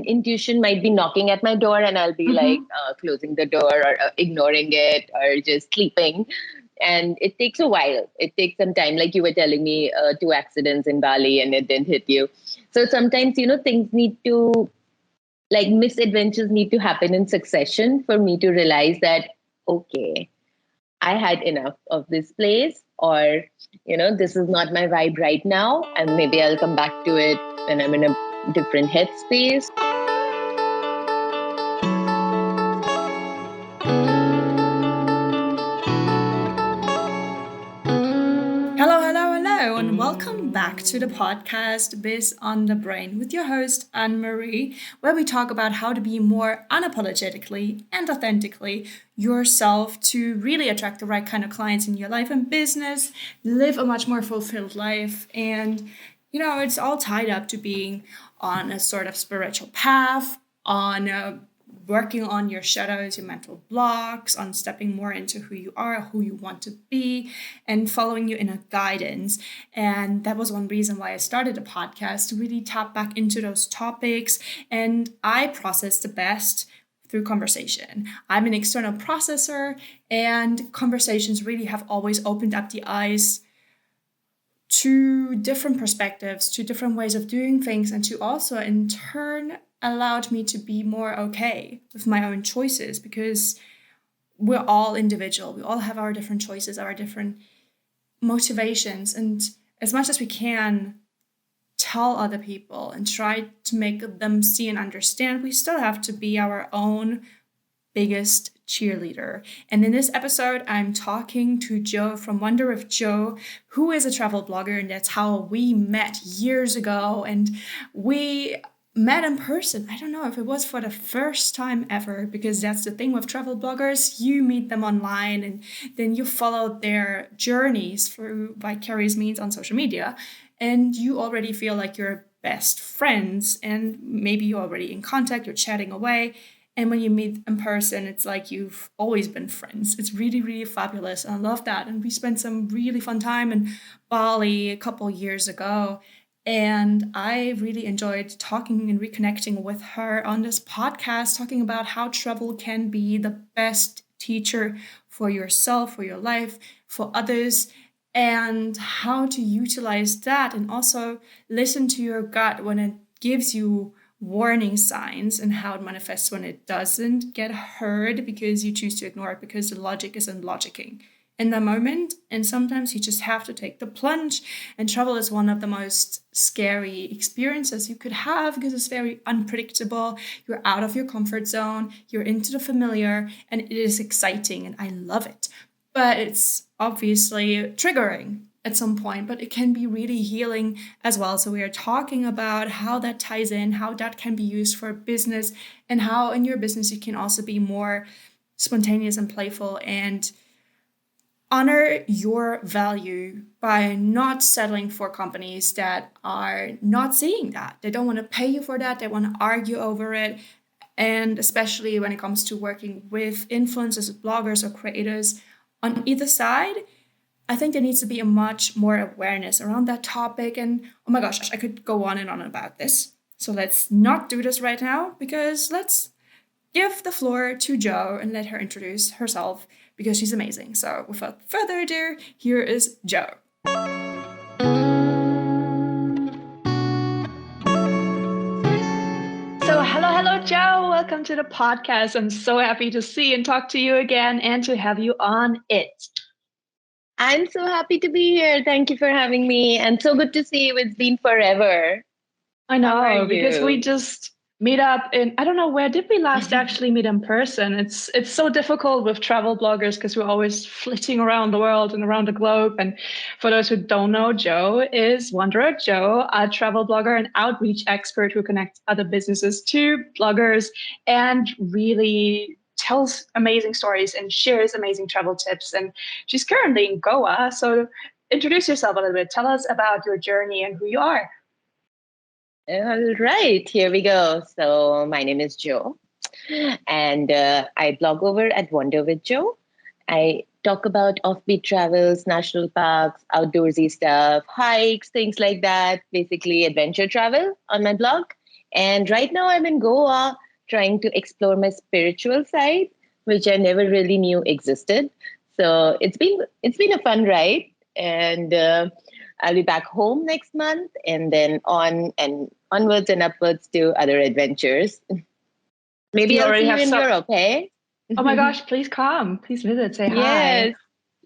intuition might be knocking at my door and I'll be like closing the door or ignoring it or just sleeping. And it takes a while. It takes some time. Like you were telling me, two accidents in Bali and it didn't hit you. So sometimes, things need to, like misadventures need to happen in succession for me to realize that, okay, I had enough of this place, or, this is not my vibe right now. And maybe I'll come back to it when I'm in a different headspace. Hello, hello, hello, and welcome back to the podcast Biz on the Brain with your host, Annemarie, where we talk about how to be more unapologetically and authentically yourself to really attract the right kind of clients in your life and business, live a much more fulfilled life, and it's all tied up to being on a sort of spiritual path, on a working on your shadows, your mental blocks, on stepping more into who you are, who you want to be, and following your inner guidance. And that was one reason why I started a podcast, to really tap back into those topics. And I process the best through conversation. I'm an external processor, and conversations really have always opened up the eyes to different perspectives, to different ways of doing things, and to also in turn allowed me to be more okay with my own choices, because we're all individual. We all have our different choices, our different motivations. And as much as we can tell other people and try to make them see and understand, we still have to be our own biggest cheerleader. And in this episode, I'm talking to Joe from Wonder with Joe, who is a travel blogger, and that's how we met years ago. And we met in person. I don't know if it was for the first time ever, because that's the thing with travel bloggers. You meet them online and then you follow their journeys through vicarious means on social media, and you already feel like you're best friends, and maybe you're already in contact, you're chatting away. And when you meet in person, it's like you've always been friends. It's really, really fabulous. And I love that. And we spent some really fun time in Bali a couple years ago. And I really enjoyed talking and reconnecting with her on this podcast, talking about how travel can be the best teacher for yourself, for your life, for others, and how to utilize that and also listen to your gut when it gives you warning signs, and how it manifests when it doesn't get heard because you choose to ignore it because the logic isn't logicking in the moment. And sometimes you just have to take the plunge. And travel is one of the most scary experiences you could have, because it's very unpredictable. You're out of your comfort zone, you're into the familiar, and it is exciting and I love it. But it's obviously triggering at some point, but it can be really healing as well. So we are talking about how that ties in, how that can be used for business, and how in your business you can also be more spontaneous and playful and honor your value by not settling for companies that are not seeing that. They don't want to pay you for that. They want to argue over it. And especially when it comes to working with influencers, bloggers, or creators on either side, I think there needs to be a much more awareness around that topic. And oh my gosh, I could go on and on about this. So let's not do this right now, because let's give the floor to Joe and let her introduce herself, because she's amazing. So without further ado, here is Joe. So, hello, Joe. Welcome to the podcast. I'm so happy to see and talk to you again and to have you on it. I'm so happy to be here. Thank you for having me. And so good to see you. It's been forever. I know, because we just meet up in, I don't know, where did we last actually meet in person? It's so difficult with travel bloggers because we're always flitting around the world and around the globe. And for those who don't know, Joe is Wanderer Joe, a travel blogger and outreach expert who connects other businesses to bloggers and really tells amazing stories and shares amazing travel tips. And she's currently in Goa. So introduce yourself a little bit. Tell us about your journey and who you are. All right, here we go. So my name is Joe, and I blog over at Wonder with Joe. I talk about offbeat travels, national parks, outdoorsy stuff, hikes, things like that, basically adventure travel on my blog. And right now I'm in Goa trying to explore my spiritual side, which I never really knew existed. So it's been a fun ride, and I'll be back home next month, and then on and onwards and upwards to other adventures. Maybe You I'll already see you have in so. Europe, hey? Oh my gosh, please come. Please visit, say hi. Yes,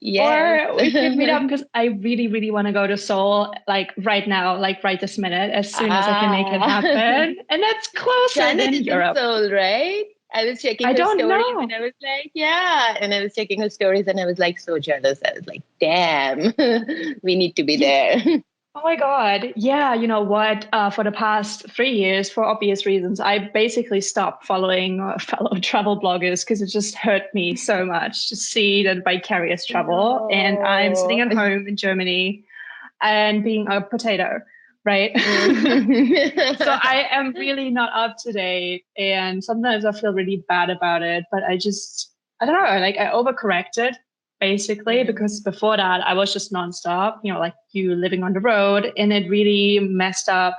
yes. Or we could meet up because I really, really want to go to Seoul, like right now, like right this minute, as soon as I can make it Ah, happen. And that's closer Janet than is in Europe. Seoul, right? I was checking I her don't stories know. and I was like, yeah. And I was checking her stories and I was like so jealous. I was like, damn, we need to be Yeah. there. Oh my God. Yeah. You know what? For the past 3 years, for obvious reasons, I basically stopped following fellow travel bloggers because it just hurt me so much to see that vicarious travel. And I'm sitting No. at home in Germany and being a potato, right? So Mm. I am really not up to date. And sometimes I feel really bad about it. But I don't know, like I overcorrected basically Mm. because before that I was just nonstop, like you living on the road. And it really messed up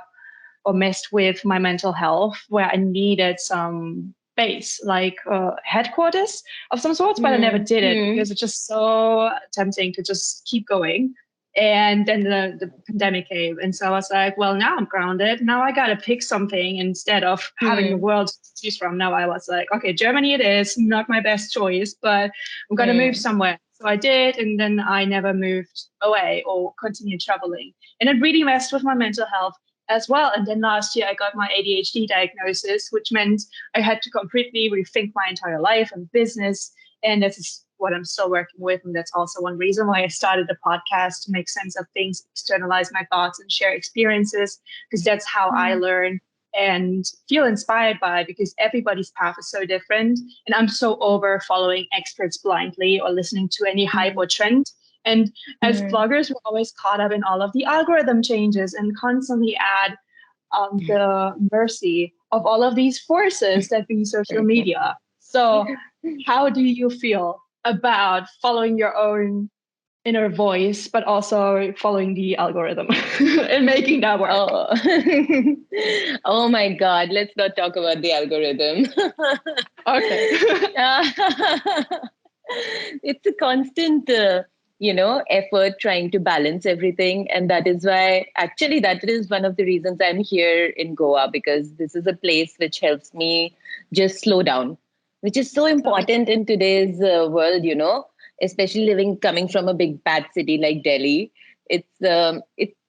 or messed with my mental health where I needed some base, like headquarters of some sorts, but I never Mm. did it Mm. because it's just so tempting to just keep going. And then the pandemic came. And so I was like, well, now I'm grounded. Now I got to pick something instead of having the Mm. world to choose from. Now I was like, okay, Germany it is, not my best choice, but I'm going to move Mm. somewhere. So I did. And then I never moved away or continued traveling. And it really messed with my mental health as well. And then last year I got my ADHD diagnosis, which meant I had to completely rethink my entire life and business. And this is what I'm still working with. And that's also one reason why I started the podcast to make sense of things, externalize my thoughts and share experiences, because that's how I learn and feel inspired by, because everybody's path is so different. And I'm so over following experts blindly or listening to any hype or trend. And as Mm. bloggers, we're always caught up in all of the algorithm changes and constantly at the mercy of all of these forces that be social media. So, how do you feel about following your own inner voice, but also following the algorithm and making that work? Oh. Oh my God, let's not talk about the algorithm. Okay. It's a constant, effort trying to balance everything. And that is why, actually, that is one of the reasons I'm here in Goa, because this is a place which helps me just slow down, which is so important in today's world, especially coming from a big bad city like Delhi. It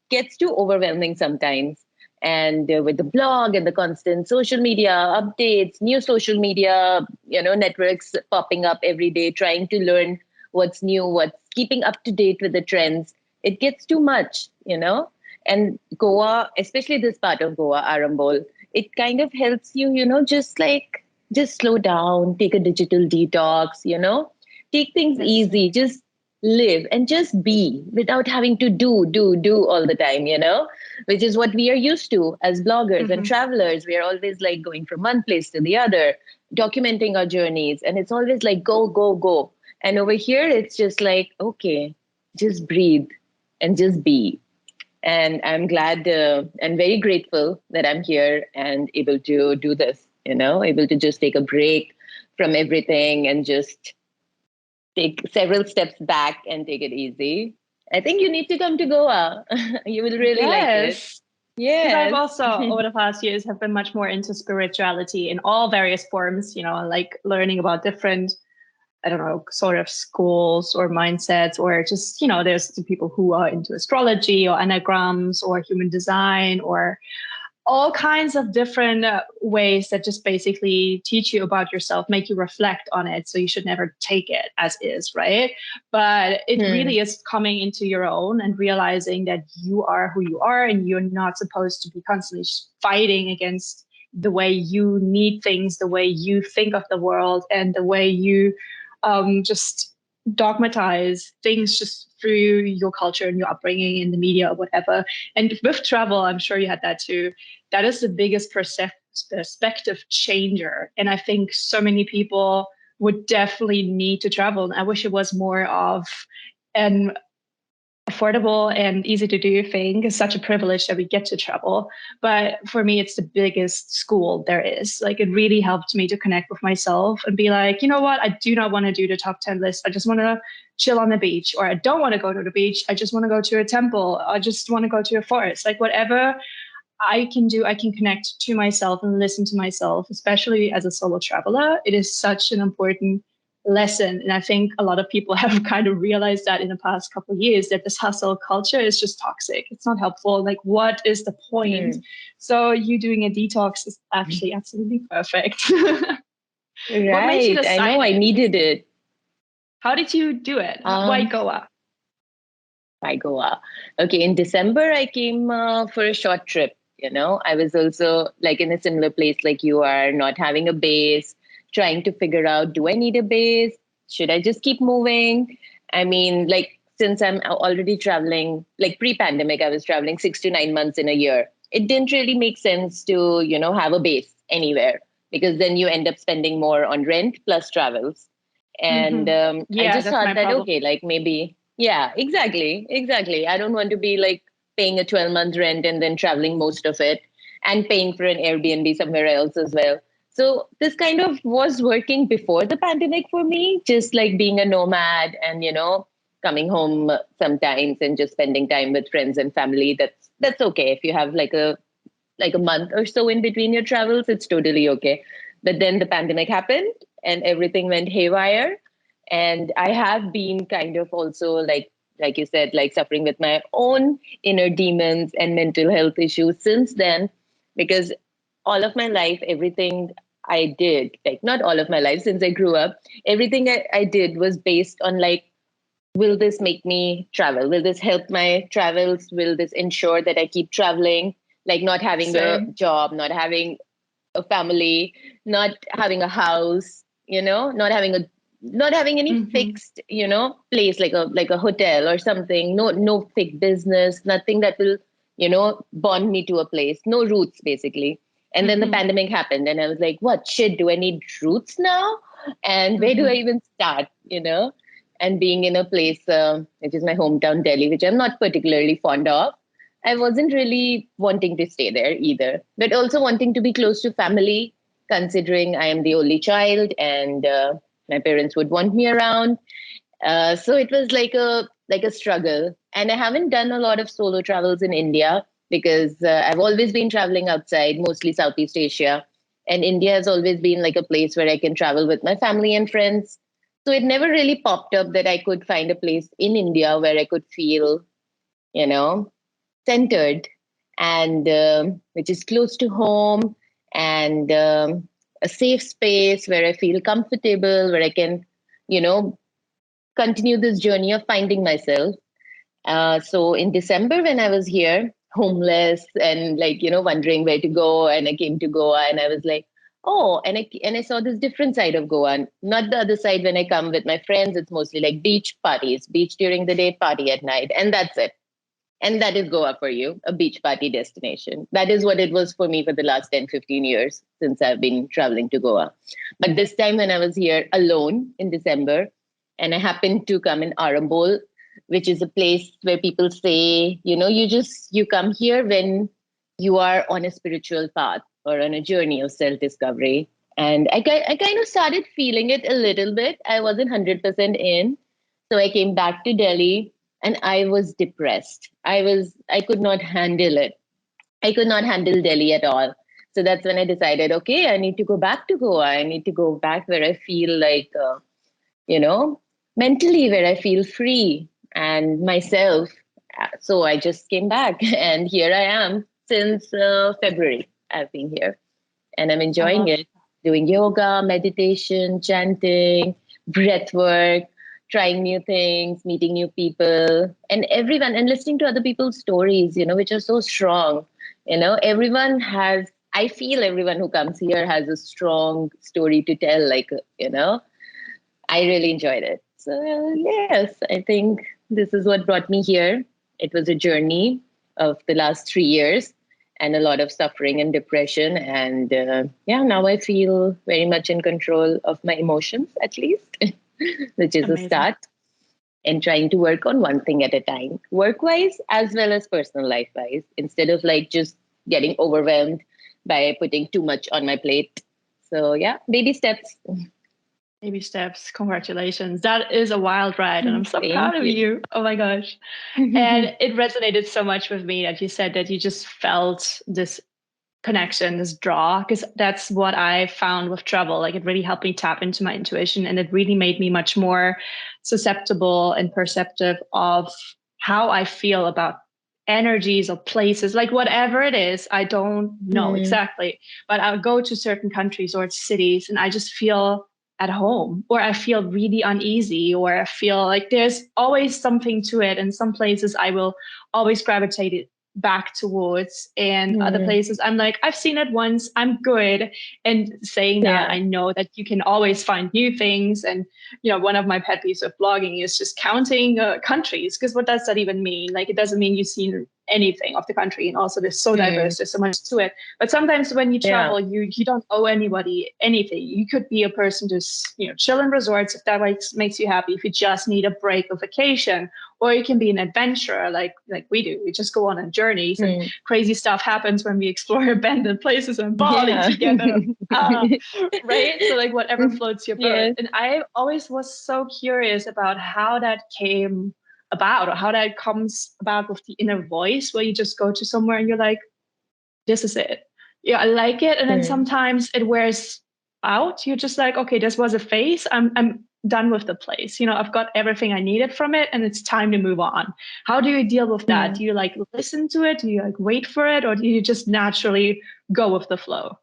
gets too overwhelming sometimes. And with the blog and the constant social media updates, new social media, networks popping up every day, trying to learn what's new, what's keeping up to date with the trends, it gets too much, And Goa, especially this part of Goa, Arambol, it kind of helps you, just slow down, take a digital detox, take things easy, just live and just be without having to do all the time, which is what we are used to as bloggers and Mhm. travelers. We are always like going from one place to the other, documenting our journeys, and it's always like go, go, go. And over here, it's just like, okay, just breathe and just be. And I'm glad and very grateful that I'm here and able to do this, able to just take a break from everything and just take several steps back and take it easy. I think you need to come to Goa. You will really like it. Yes. Because I've Yes. also, over the past years, have been much more into spirituality in all various forms, like learning about different, I don't know, sort of schools or mindsets, or just, there's the people who are into astrology or anagrams or human design or all kinds of different ways that just basically teach you about yourself, make you reflect on it. So you should never take it as is, right? But it Hmm. really is coming into your own and realizing that you are who you are and you're not supposed to be constantly fighting against the way you need things, the way you think of the world, and the way you just dogmatize things just through your culture and your upbringing in the media or whatever. And with travel, I'm sure you had that too. That is the biggest perspective changer. And I think so many people would definitely need to travel. And I wish it was more of an affordable and easy to do thing. It's such a privilege that we get to travel. But for me, it's the biggest school there is. Like, it really helped me to connect with myself and be like, you know what? I do not want to do the top 10 list. I just want to chill on the beach, or I don't want to go to the beach. I just want to go to a temple. I just want to go to a forest. Like, whatever I can do, I can connect to myself and listen to myself, especially as a solo traveler. It is such an important lesson. And I think a lot of people have kind of realized that in the past couple of years, that this hustle culture is just toxic. It's not helpful. Like, what is the point? So you doing a detox is actually absolutely perfect. What made you Right. I decide know I it? needed it. How did you do it? Why Goa? Why Goa? Okay. In December, I came for a short trip. I was also like in a similar place like you are, not having a base, trying to figure out, do I need a base? Should I just keep moving? I mean, like, since I'm already traveling, like pre-pandemic, I was traveling 6 to 9 months in a year. It didn't really make sense to, have a base anywhere, because then you end up spending more on rent plus travels. And I Yeah, just that's my thought that, problem. okay, like maybe, yeah, exactly. I don't want to be like paying a 12-month rent and then traveling most of it and paying for an Airbnb somewhere else as well. So this kind of was working before the pandemic for me, just like being a nomad and, coming home sometimes and just spending time with friends and family. That's okay. If you have like a month or so in between your travels, it's totally okay. But then the pandemic happened and everything went haywire. And I have been kind of also like you said, like suffering with my own inner demons and mental health issues since then, because all of my life, everything I did, like not all of my life since I grew up, everything I did was based on like, will this make me travel? Will this help my travels? Will this ensure that I keep traveling? Like not having a Same. job, not having a family, not having a house, not having any fixed, place like a hotel or something. No fixed business, nothing that will, bond me to a place. No roots basically. And then the pandemic happened, and I was like, what shit? Do I need roots now? And where do I even start? And being in a place which is my hometown, Delhi, which I'm not particularly fond of, I wasn't really wanting to stay there either, but also wanting to be close to family, considering I am the only child and my parents would want me around. So it was like a struggle, and I haven't done a lot of solo travels in India because I've always been traveling outside, mostly Southeast Asia, and India has always been like a place where I can travel with my family and friends. So it never really popped up that I could find a place in India where I could feel, you know, centered and which is close to home and a safe space where I feel comfortable, where I can, you know, continue this journey of finding myself. So in December, when I was here, homeless and like, wondering where to go, and I came to Goa and I was like, oh, and I saw this different side of Goa, not the other side. When I come with my friends, it's mostly like beach parties, beach during the day, party at night, and that's it. And that is Goa for you, a beach party destination. That is what it was for me for the last 10, 15 years since I've been traveling to Goa. But this time when I was here alone in December, and I happened to come in Arambol, which is a place where people say, you come here when you are on a spiritual path or on a journey of self-discovery. And I kind of started feeling it a little bit. I wasn't 100% in. So I came back to Delhi and I was depressed. I could not handle it. I could not handle Delhi at all. So that's when I decided, okay, I need to go back to Goa. I need to go back where I feel like, you know, mentally, where I feel free and myself. So I just came back and here I am since February. I've been here and I'm I enjoying love. it. Doing yoga, meditation, chanting, breath work, trying new things, meeting new people, and everyone, and listening to other people's stories, which are so strong. Everyone has, I feel everyone who comes here has a strong story to tell. I really enjoyed it. So, yes, I think this is what brought me here. It was a journey of the last 3 years and a lot of suffering and depression. And yeah, now I feel very much in control of my emotions, at least, which is a Amazing. start. and trying to work on one thing at a time, work-wise as well as personal life-wise, instead of like just getting overwhelmed by putting too much on my plate. So yeah, baby steps. Baby steps. Congratulations. That is a wild ride. And I'm so Thank proud of you. Oh my gosh. And it resonated so much with me that you said that you just felt this connection, this draw, because that's what I found with travel. Like it really helped me tap into my intuition, and it really made me much more susceptible and perceptive of how I feel about energies or places, like whatever it is. I don't know exactly, but I'll go to certain countries or cities and I just feel at home, or I feel really uneasy, or I feel like there's always something to it. And some places I will always gravitate back towards, and other places I'm like, I've seen it once, I'm good. And saying that, I know that you can always find new things. And one of my pet peeves of blogging is just counting countries, because what does that even mean? Like, it doesn't mean you've seen anything of the country, and also there's so diverse, there's so much to it. But sometimes when you travel, you don't owe anybody anything. You could be a person just chill in resorts if that makes you happy, if you just need a break or vacation. Or you can be an adventurer like we do. We just go on journeys, and crazy stuff happens when we explore abandoned places and Bali together. Right? So like whatever floats your boat. And I always was so curious about how that came about, or how that comes about with the inner voice, where you just go to somewhere and you're like, this is it. Yeah, I like it. And then sometimes it wears out. You're just like, okay, this was a phase. I'm done with the place. I've got everything I needed from it, and it's time to move on. How do you deal with that? Do you like listen to it? Do you like wait for it? Or do you just naturally go with the flow?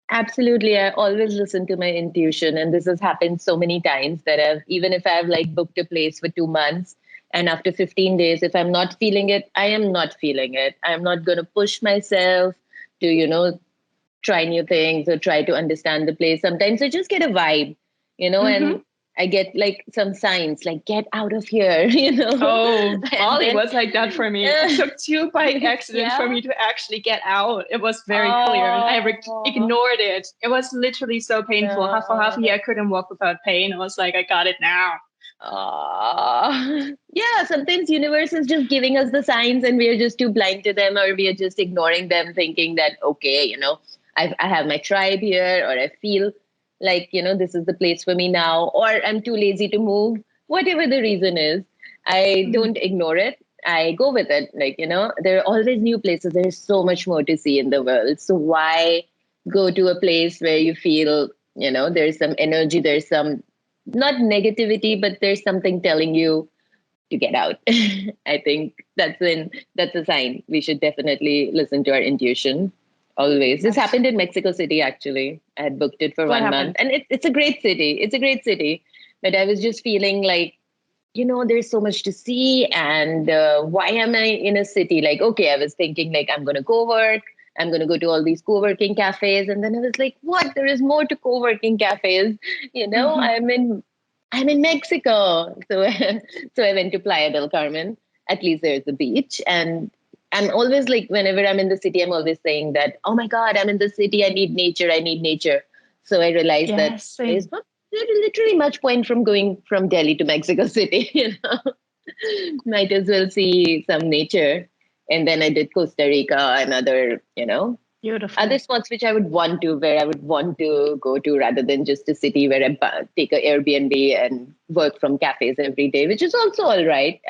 Absolutely. I always listen to my intuition. And this has happened so many times that even if I've like booked a place for 2 months, and after 15 days, if I'm not feeling it, I am not feeling it. I'm not going to push myself to, try new things or try to understand the place. Sometimes I just get a vibe, and I get like some signs like, get out of here, Oh, Bali was like that for me. It took 2 bike accidents for me to actually get out. It was very clear, and I ignored it. It was literally so painful. For half a year, I couldn't walk without pain. I was like, I got it now. Yeah, sometimes universe is just giving us the signs and we are just too blind to them, or we are just ignoring them, thinking that, okay, I have my tribe here, or I feel like, this is the place for me now, or I'm too lazy to move. Whatever the reason is, I don't ignore it. I go with it. Like, there are always new places. There's so much more to see in the world. So why go to a place where you feel, there's some energy, there's some, not negativity, but there's something telling you to get out. I think that's a sign. We should definitely listen to our intuition. Always. This happened in Mexico City, actually. I had booked it for 1 month. And it's a great city. It's a great city. But I was just feeling like, there's so much to see. And why am I in a city? Like, okay, I was thinking like, I'm going to go work. I'm going to go to all these co-working cafes. And then I was like, what? There is more to co-working cafes. I'm in Mexico. So I went to Playa del Carmen. At least there's a beach. And I'm always like, whenever I'm in the city, I'm always saying that, oh my God, I'm in the city. I need nature. So I realized that there's not literally much point from going from Delhi to Mexico City, Might as well see some nature. And then I did Costa Rica and other, beautiful other spots which I would want to go to, rather than just a city where I take an Airbnb and work from cafes every day, which is also all right.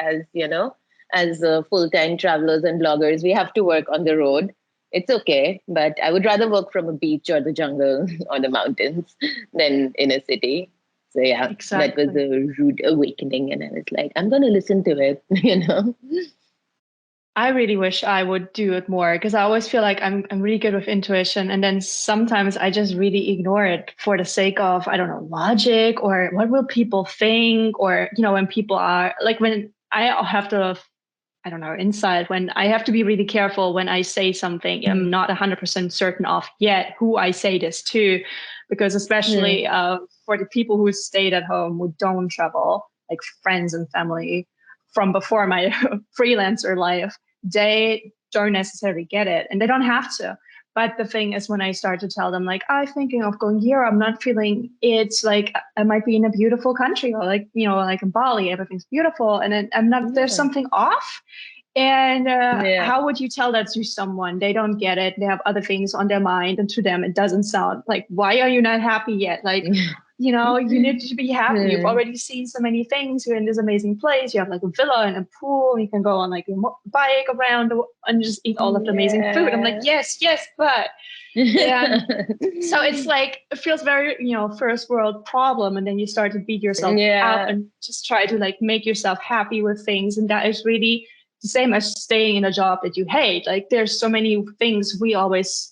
As full-time travelers and bloggers, we have to work on the road. It's okay, but I would rather work from a beach or the jungle or the mountains than in a city. So yeah, That was a rude awakening, and I was like, I'm going to listen to it, I really wish I would do it more, because I always feel like I'm really good with intuition. And then sometimes I just really ignore it for the sake of, I don't know, logic, or what will people think? Or, when people are like, when I have to, I don't know, insight, when I have to be really careful when I say something I'm not 100% certain of yet who I say this to, because especially for the people who stayed at home, who don't travel, like friends and family from before my freelancer life, they don't necessarily get it, and they don't have to. But the thing is, when I start to tell them, like, I'm thinking of going here, I'm not feeling it's like I might be in a beautiful country, or like, like in Bali, everything's beautiful. And then I'm not, there's something off. And how would you tell that to someone? They don't get it. They have other things on their mind. And to them, it doesn't sound like, why are you not happy yet? Like, you need to be happy. You've already seen so many things. You're in this amazing place. You have like a villa and a pool. You can go on like a bike around and just eat all of the amazing food. I'm like, yes, but. And so it's like, it feels very, first world problem. And then you start to beat yourself up and just try to like make yourself happy with things. And that is really the same as staying in a job that you hate. Like there's so many things we always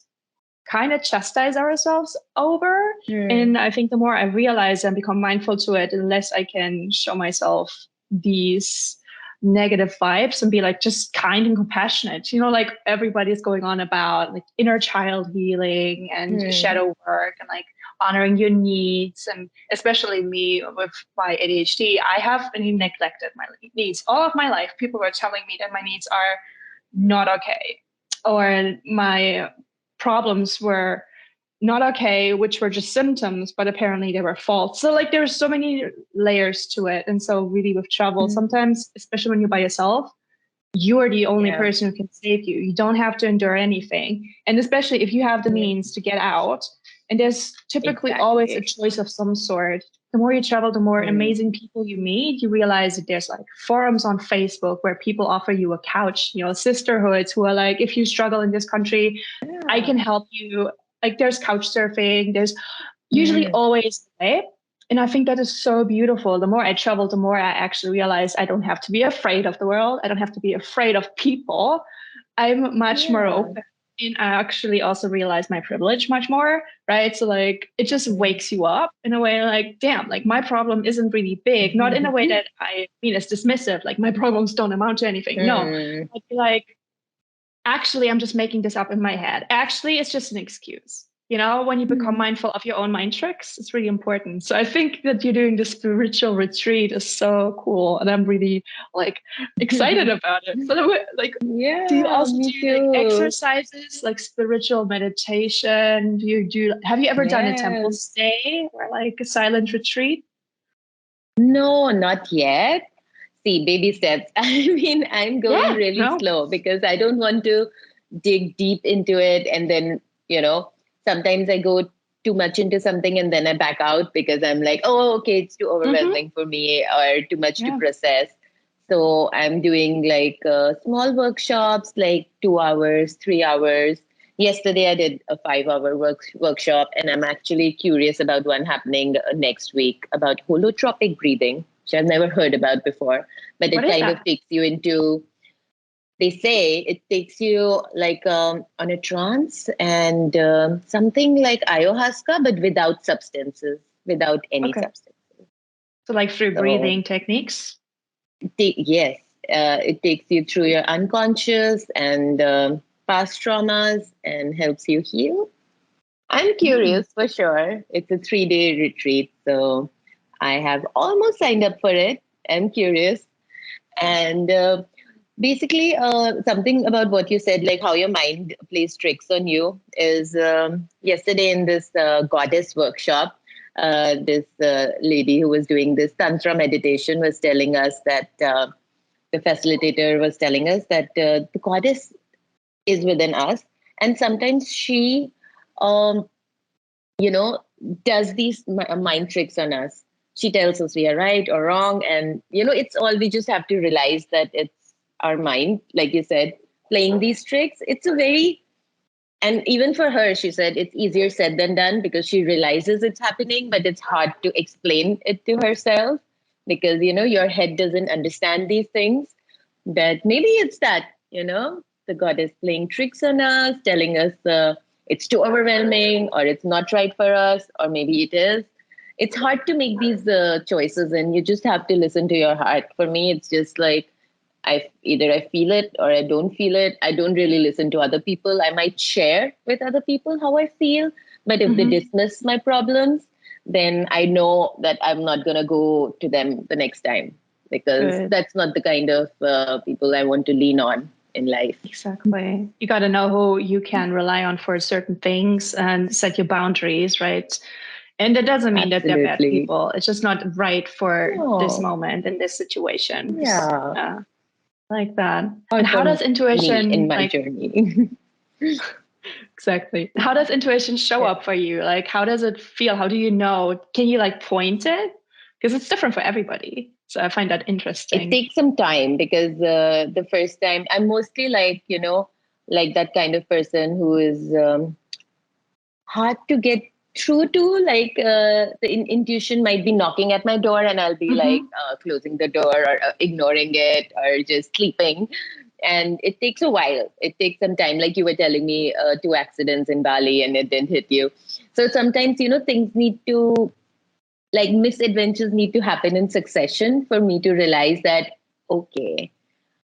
kind of chastise ourselves over. And I think the more I realize and become mindful to it, the less I can show myself these negative vibes and be like just kind and compassionate. Like everybody's going on about like inner child healing and shadow work and like honoring your needs. And especially me with my ADHD, I have neglected my needs all of my life. People were telling me that my needs are not okay, or my problems were not okay, which were just symptoms, but apparently they were false. So like there's so many layers to it. And so really with travel, sometimes, especially when you're by yourself, you are the only person who can save you. You don't have to endure anything. And especially if you have the means to get out, and there's typically always a choice of some sort. The more you travel, the more amazing people you meet. You realize that there's like forums on Facebook where people offer you a couch, sisterhoods who are like, if you struggle in this country, I can help you. Like there's couch surfing, there's usually always a way. And I think that is so beautiful. The more I travel, the more I actually realize I don't have to be afraid of the world. I don't have to be afraid of people. I'm much more open. And I actually also realize my privilege much more, right? So like, it just wakes you up in a way like, damn, like my problem isn't really big. Not in a way that I mean it's dismissive, like my problems don't amount to anything. No, I'd be like, actually, I'm just making this up in my head. Actually, it's just an excuse. When you become mindful of your own mind tricks, it's really important. So I think that you're doing this spiritual retreat is so cool. And I'm really like excited about it. So do you also do like exercises, like spiritual meditation? Have you ever done a temple stay or like a silent retreat? No, not yet. See, baby steps. I mean, I'm going really slow because I don't want to dig deep into it. And then, sometimes I go too much into something and then I back out because I'm like, oh, okay, it's too overwhelming for me or too much to process. So I'm doing like small workshops, like 2 hours, 3 hours. Yesterday, I did a 5-hour workshop, and I'm actually curious about one happening next week about holotropic breathing, which I've never heard about before. But it kind of takes you into, they say it takes you like on a trance and something like ayahuasca, but without substances, without any substances. So like through breathing techniques? Yes. It takes you through your unconscious and past traumas and helps you heal. I'm curious for sure. It's a 3-day retreat, so I have almost signed up for it. I'm curious. And basically, something about what you said, like how your mind plays tricks on you, is yesterday in this goddess workshop, this lady who was doing this Tantra meditation was telling us that the facilitator was telling us that the goddess is within us. And sometimes she, does these mind tricks on us. She tells us we are right or wrong. And, it's all, we just have to realize that it's our mind, like you said, playing these tricks. It's a very, and even for her, she said it's easier said than done because she realizes it's happening, but it's hard to explain it to herself because, your head doesn't understand these things. But maybe it's that, the goddess playing tricks on us, telling us it's too overwhelming or it's not right for us, or maybe it is. It's hard to make these choices, and you just have to listen to your heart. For me, it's just like either I feel it or I don't feel it. I don't really listen to other people. I might share with other people how I feel, but if they dismiss my problems, then I know that I'm not going to go to them the next time because that's not the kind of people I want to lean on. in life. Exactly. You got to know who you can rely on for certain things and set your boundaries, right? And that doesn't mean that they're bad Absolutely. people. It's just not right for this No. moment and this situation. Yeah. Like that. Or And how for does intuition me in my like journey. exactly? How does intuition show Yeah. up for you? Like, how does it feel? How do you know? Can you like point it? Because it's different for everybody. So I find that interesting. It takes some time because the first time I'm mostly like, like that kind of person who is hard to get through to. Like the intuition might be knocking at my door and I'll be like closing the door or ignoring it or just sleeping. And it takes a while. It takes some time. Like you were telling me, 2 accidents in Bali and it didn't hit you. So sometimes, things need to, like misadventures need to happen in succession for me to realize that, okay,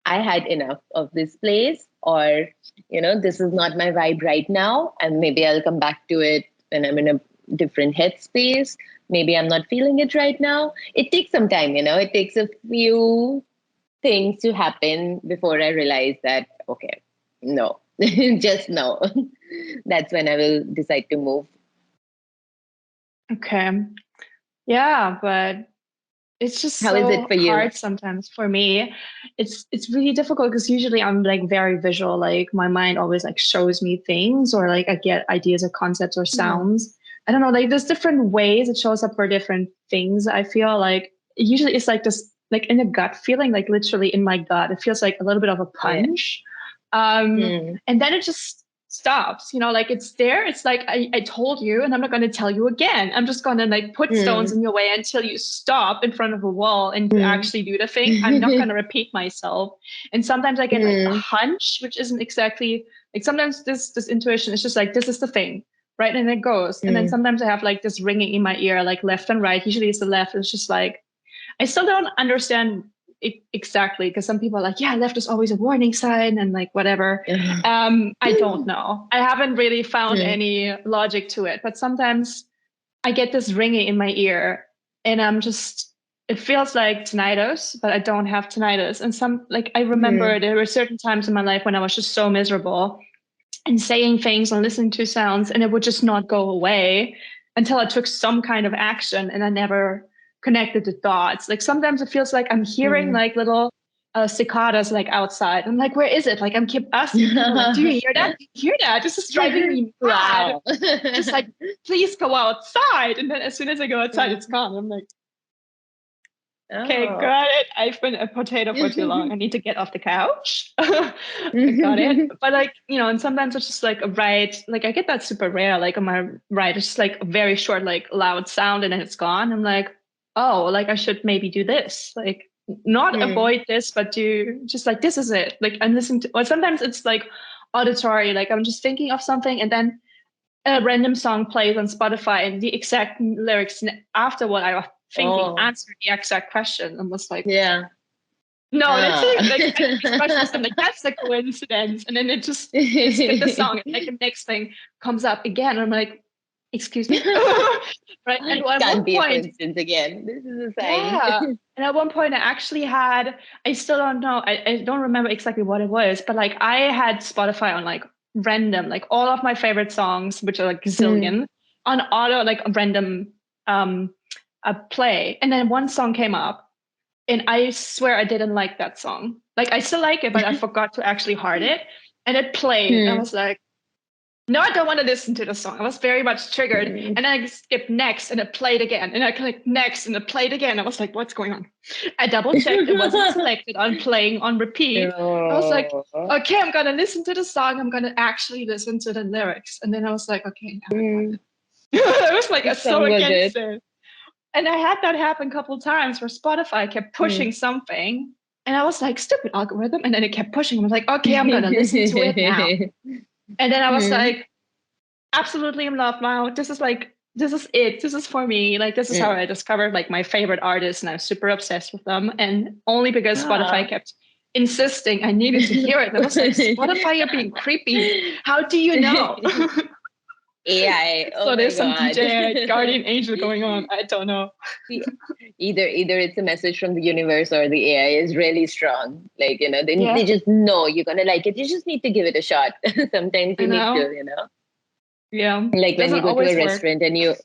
I had enough of this place, or, this is not my vibe right now. And maybe I'll come back to it when I'm in a different headspace. Maybe I'm not feeling it right now. It takes some time, it takes a few things to happen before I realize that, okay, no, just no. That's when I will decide to move. Okay. Yeah, but it's just How is so it for you? hard sometimes for me. It's really difficult because usually I'm like very visual. Like my mind always like shows me things, or like I get ideas or concepts or sounds. I don't know, like there's different ways it shows up for different things. I feel like usually it's like this, like in a gut feeling, like literally in my gut. It feels like a little bit of a punch. And then it just stops, like it's there. It's like, I told you, and I'm not going to tell you again. I'm just going to like put stones in your way until you stop in front of a wall and you actually do the thing. I'm not going to repeat myself. And sometimes I get like a hunch, which isn't exactly like, sometimes this intuition is just like, this is the thing. Right. And it goes. And then sometimes I have like this ringing in my ear, like left and right. Usually it's the left. It's just like, I still don't understand exactly, because some people are like, yeah, left is always a warning sign and like whatever. I don't know. I haven't really found any logic to it, but sometimes I get this ringing in my ear and it feels like tinnitus, but I don't have tinnitus. And I remember there were certain times in my life when I was just so miserable and saying things and listening to sounds, and it would just not go away until I took some kind of action, and I never connected the dots. Like sometimes it feels like I'm hearing like little cicadas like outside. I'm like, where is it? Like I'm keep asking people, like, do you hear that? Do you hear that? This is driving me mad. Wow. Just like, please go outside. And then as soon as I go outside, it's gone. I'm like, okay, got it. I've been a potato for too long. I need to get off the couch. I got it. But like, and sometimes it's just like a right, like I get that super rare, like on my right, it's just like a very short, like loud sound and then it's gone. I'm like, oh, like I should maybe do this. Like not avoid this, but do just like, this is it. Like I'm listening to, or sometimes it's like auditory, like I'm just thinking of something and then a random song plays on Spotify and the exact lyrics after what I was thinking answered the exact question. And was like, yeah. No, that's like, I'm like, that's a coincidence. And then it just skip the song and like the next thing comes up again. I'm like, excuse me. Right. And at Can't one be point, a coincidence again. This is a sign. Yeah. And at one point I actually had, I still don't know, I don't remember exactly what it was, but like I had Spotify on like random, like all of my favorite songs, which are like a zillion, on auto, like a random play. And then one song came up and I swear I didn't like that song. Like I still like it, but I forgot to actually heart it. And it played. And I was like, no, I don't want to listen to the song. I was very much triggered. And then I skipped next and it played again. And I clicked next and it played again. I was like, what's going on? I double checked. It wasn't selected on playing on repeat. I was like, okay, I'm going to listen to the song. I'm going to actually listen to the lyrics. And then I was like, okay. It was like, so against it. And I had that happen a couple of times where Spotify kept pushing something. And I was like, stupid algorithm. And then it kept pushing. I was like, okay, I'm going to listen to it now. And then I was like, absolutely in love now. This is it. This is for me. Like, this is how I discovered like my favorite artists. And I was super obsessed with them. And only because Spotify kept insisting I needed to hear it. I was like, Spotify, you're being creepy. How do you know? AI. Oh So my there's some God. DJ guardian angel going on. I don't know. Either it's a message from the universe or the AI is really strong. Like, Yeah. they just know you're gonna like it. You just need to give it a shot. Sometimes I you need know. to. Yeah. Like when you Doesn't go to always a work. restaurant and you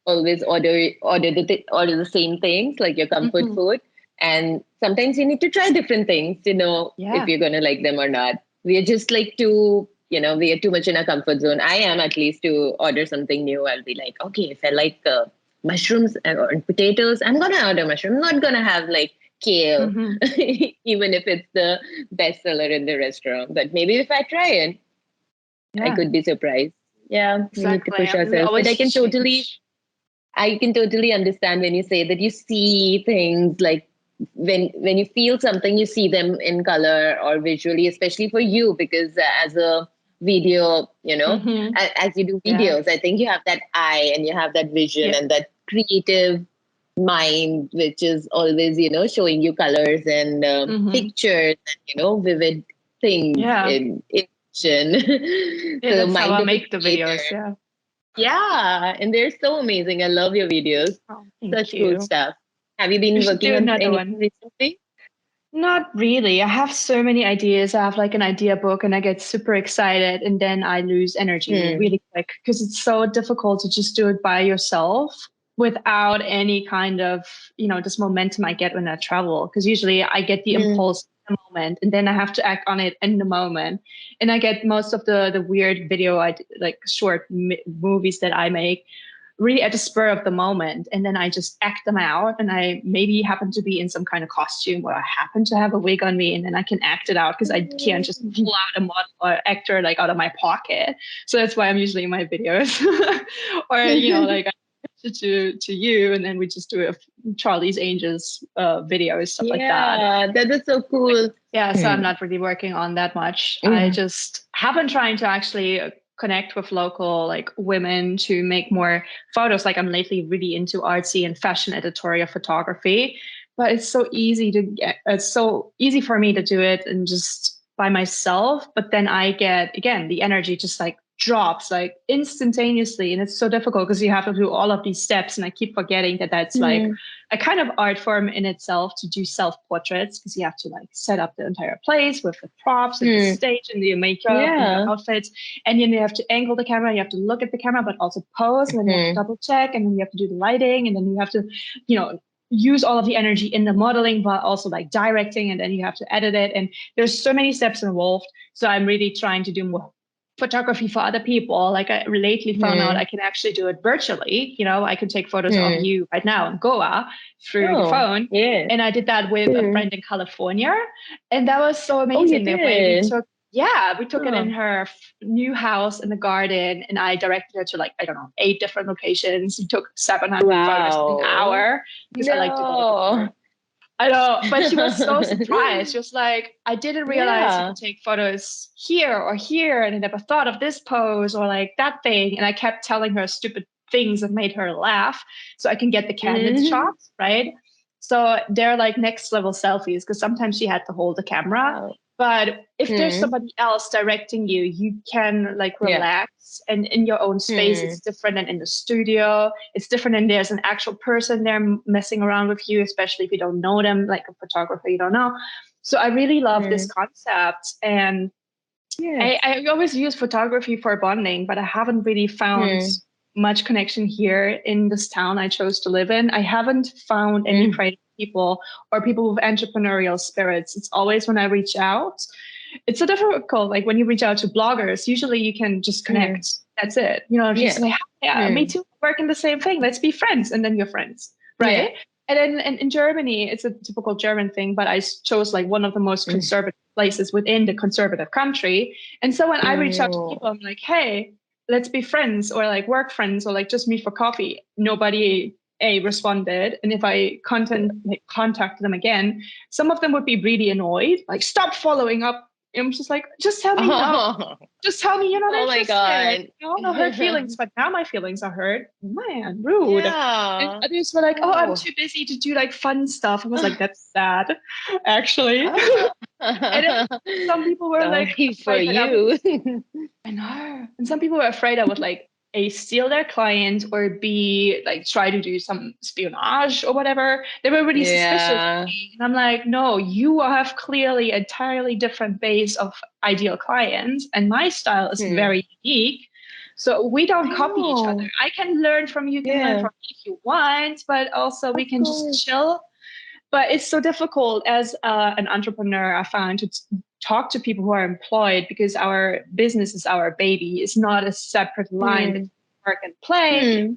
always order the same things, like your comfort food. And sometimes you need to try different things to know if you're gonna like them or not. We are just like we are too much in our comfort zone. I am, at least, to order something new. I'll be like, okay, if I like mushrooms or potatoes, I'm gonna order mushroom. I'm not gonna have like kale, even if it's the best seller in the restaurant. But maybe if I try it, I could be surprised. Yeah, we need to Exactly. push I mean, we ourselves. But always change. I can totally understand when you say that you see things like when you feel something, you see them in color or visually, especially for you, because as a video, as you do Yeah. videos, I think you have that eye and you have that vision Yeah. and that creative mind, which is always, showing you colors and pictures and, vivid things Yeah. in action. Yeah, So that's how mind I of a make the creator. videos. Yeah. Yeah, and they're so amazing. I love your videos. Oh, thank Such cool you. stuff. Have you We been should do working on another anything one. recently? Not really. I have so many ideas. I have like an idea book and I get super excited and then I lose energy really quick because it's so difficult to just do it by yourself without any kind of, this momentum I get when I travel. Because usually I get the impulse in the moment and then I have to act on it in the moment. And I get most of the weird video, like short movies that I make really at the spur of the moment. And then I just act them out. And I maybe happen to be in some kind of costume or I happen to have a wig on me and then I can act it out because I can't just pull out a model or actor like out of my pocket. So that's why I'm usually in my videos. Or, like I to you and then we just do a Charlie's Angels videos, stuff like that. Yeah, that is so cool. Yeah, so I'm not really working on that much. I just have been trying to actually connect with local like women to make more photos. Like I'm lately really into artsy and fashion editorial photography, but it's so easy to get, it's so easy for me to do it and just by myself. But then I get, again, the energy just like drops like instantaneously. And it's so difficult because you have to do all of these steps. And I keep forgetting that that's like a kind of art form in itself to do self-portraits because you have to like set up the entire place with the props and the stage and the makeup and the outfits. And then you have to angle the camera, you have to look at the camera, but also pose, and then you have to double check, and then you have to do the lighting, and then you have to, use all of the energy in the modeling, but also like directing, and then you have to edit it. And there's so many steps involved. So I'm really trying to do more photography for other people. Like I lately found out I can actually do it virtually. I can take photos of you right now in Goa through the phone. Yeah. And I did that with a friend in California. And that was so amazing. Oh, you The way did? we took it in her new house in the garden. And I directed her to like, I don't know, 8 different locations. We took 700 photos in an hour because I like to go. I know, but she was so surprised. She was like, I didn't realize you could take photos here or here, and I never thought of this pose or like that thing. And I kept telling her stupid things that made her laugh so I can get the candid shots, right? So they're like next level selfies because sometimes she had to hold the camera. Wow. But if there's somebody else directing you, you can like relax and in your own space. It's different than in the studio. It's different than there's an actual person there messing around with you, especially if you don't know them, like a photographer you don't know. So I really love this concept. And I always use photography for bonding, but I haven't really found much connection here in this town I chose to live in. I haven't found any creative people or people with entrepreneurial spirits. It's always when I reach out. It's so difficult. Like when you reach out to bloggers, usually you can just connect. That's it. Just like, me too, working the same thing. Let's be friends. And then you're friends. Right. Yeah. And then in Germany, it's a typical German thing, but I chose like one of the most conservative places within the conservative country. And so when I reach out to people, I'm like, hey, let's be friends or like work friends or like just meet for coffee. Nobody responded. And if I contact them again, some of them would be really annoyed. Like, stop following up. I'm just like, just tell me no. Just tell me you're not interested. My God. No hurt feelings, but now my feelings are hurt. Man, rude. Yeah. And others were like, I'm too busy to do like fun stuff. I was like, that's sad, actually. And some people were Sorry like, for you. I know. And some people were afraid I would like A, steal their client, or B, like try to do some espionage or whatever. They were really suspicious of me. And I'm like, no, you have clearly an entirely different base of ideal clients. And my style is very unique. So we don't copy each other. I can learn from you, can learn from me if you want, but also we can just chill. But it's so difficult as an entrepreneur, I found, to talk to people who are employed, because our business is our baby. It's not a separate line that work and play.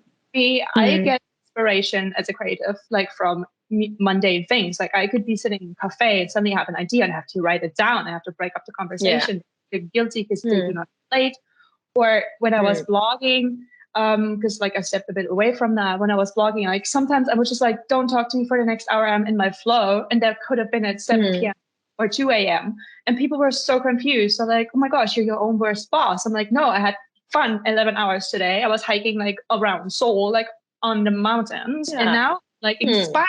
I get inspiration as a creative, like from mundane things. Like I could be sitting in a cafe and suddenly have an idea and have to write it down. I have to break up the conversation. Feel guilty because they do not relate. Or when I was blogging, because like I stepped a bit away from that. When I was blogging, like sometimes I was just like, don't talk to me for the next hour. I'm in my flow. And that could have been at 7 p.m. or 2 a.m. And people were so confused. So like, oh my gosh, you're your own worst boss. I'm like, no, I had fun 11 hours today. I was hiking like around Seoul, like on the mountains. And now like inspired.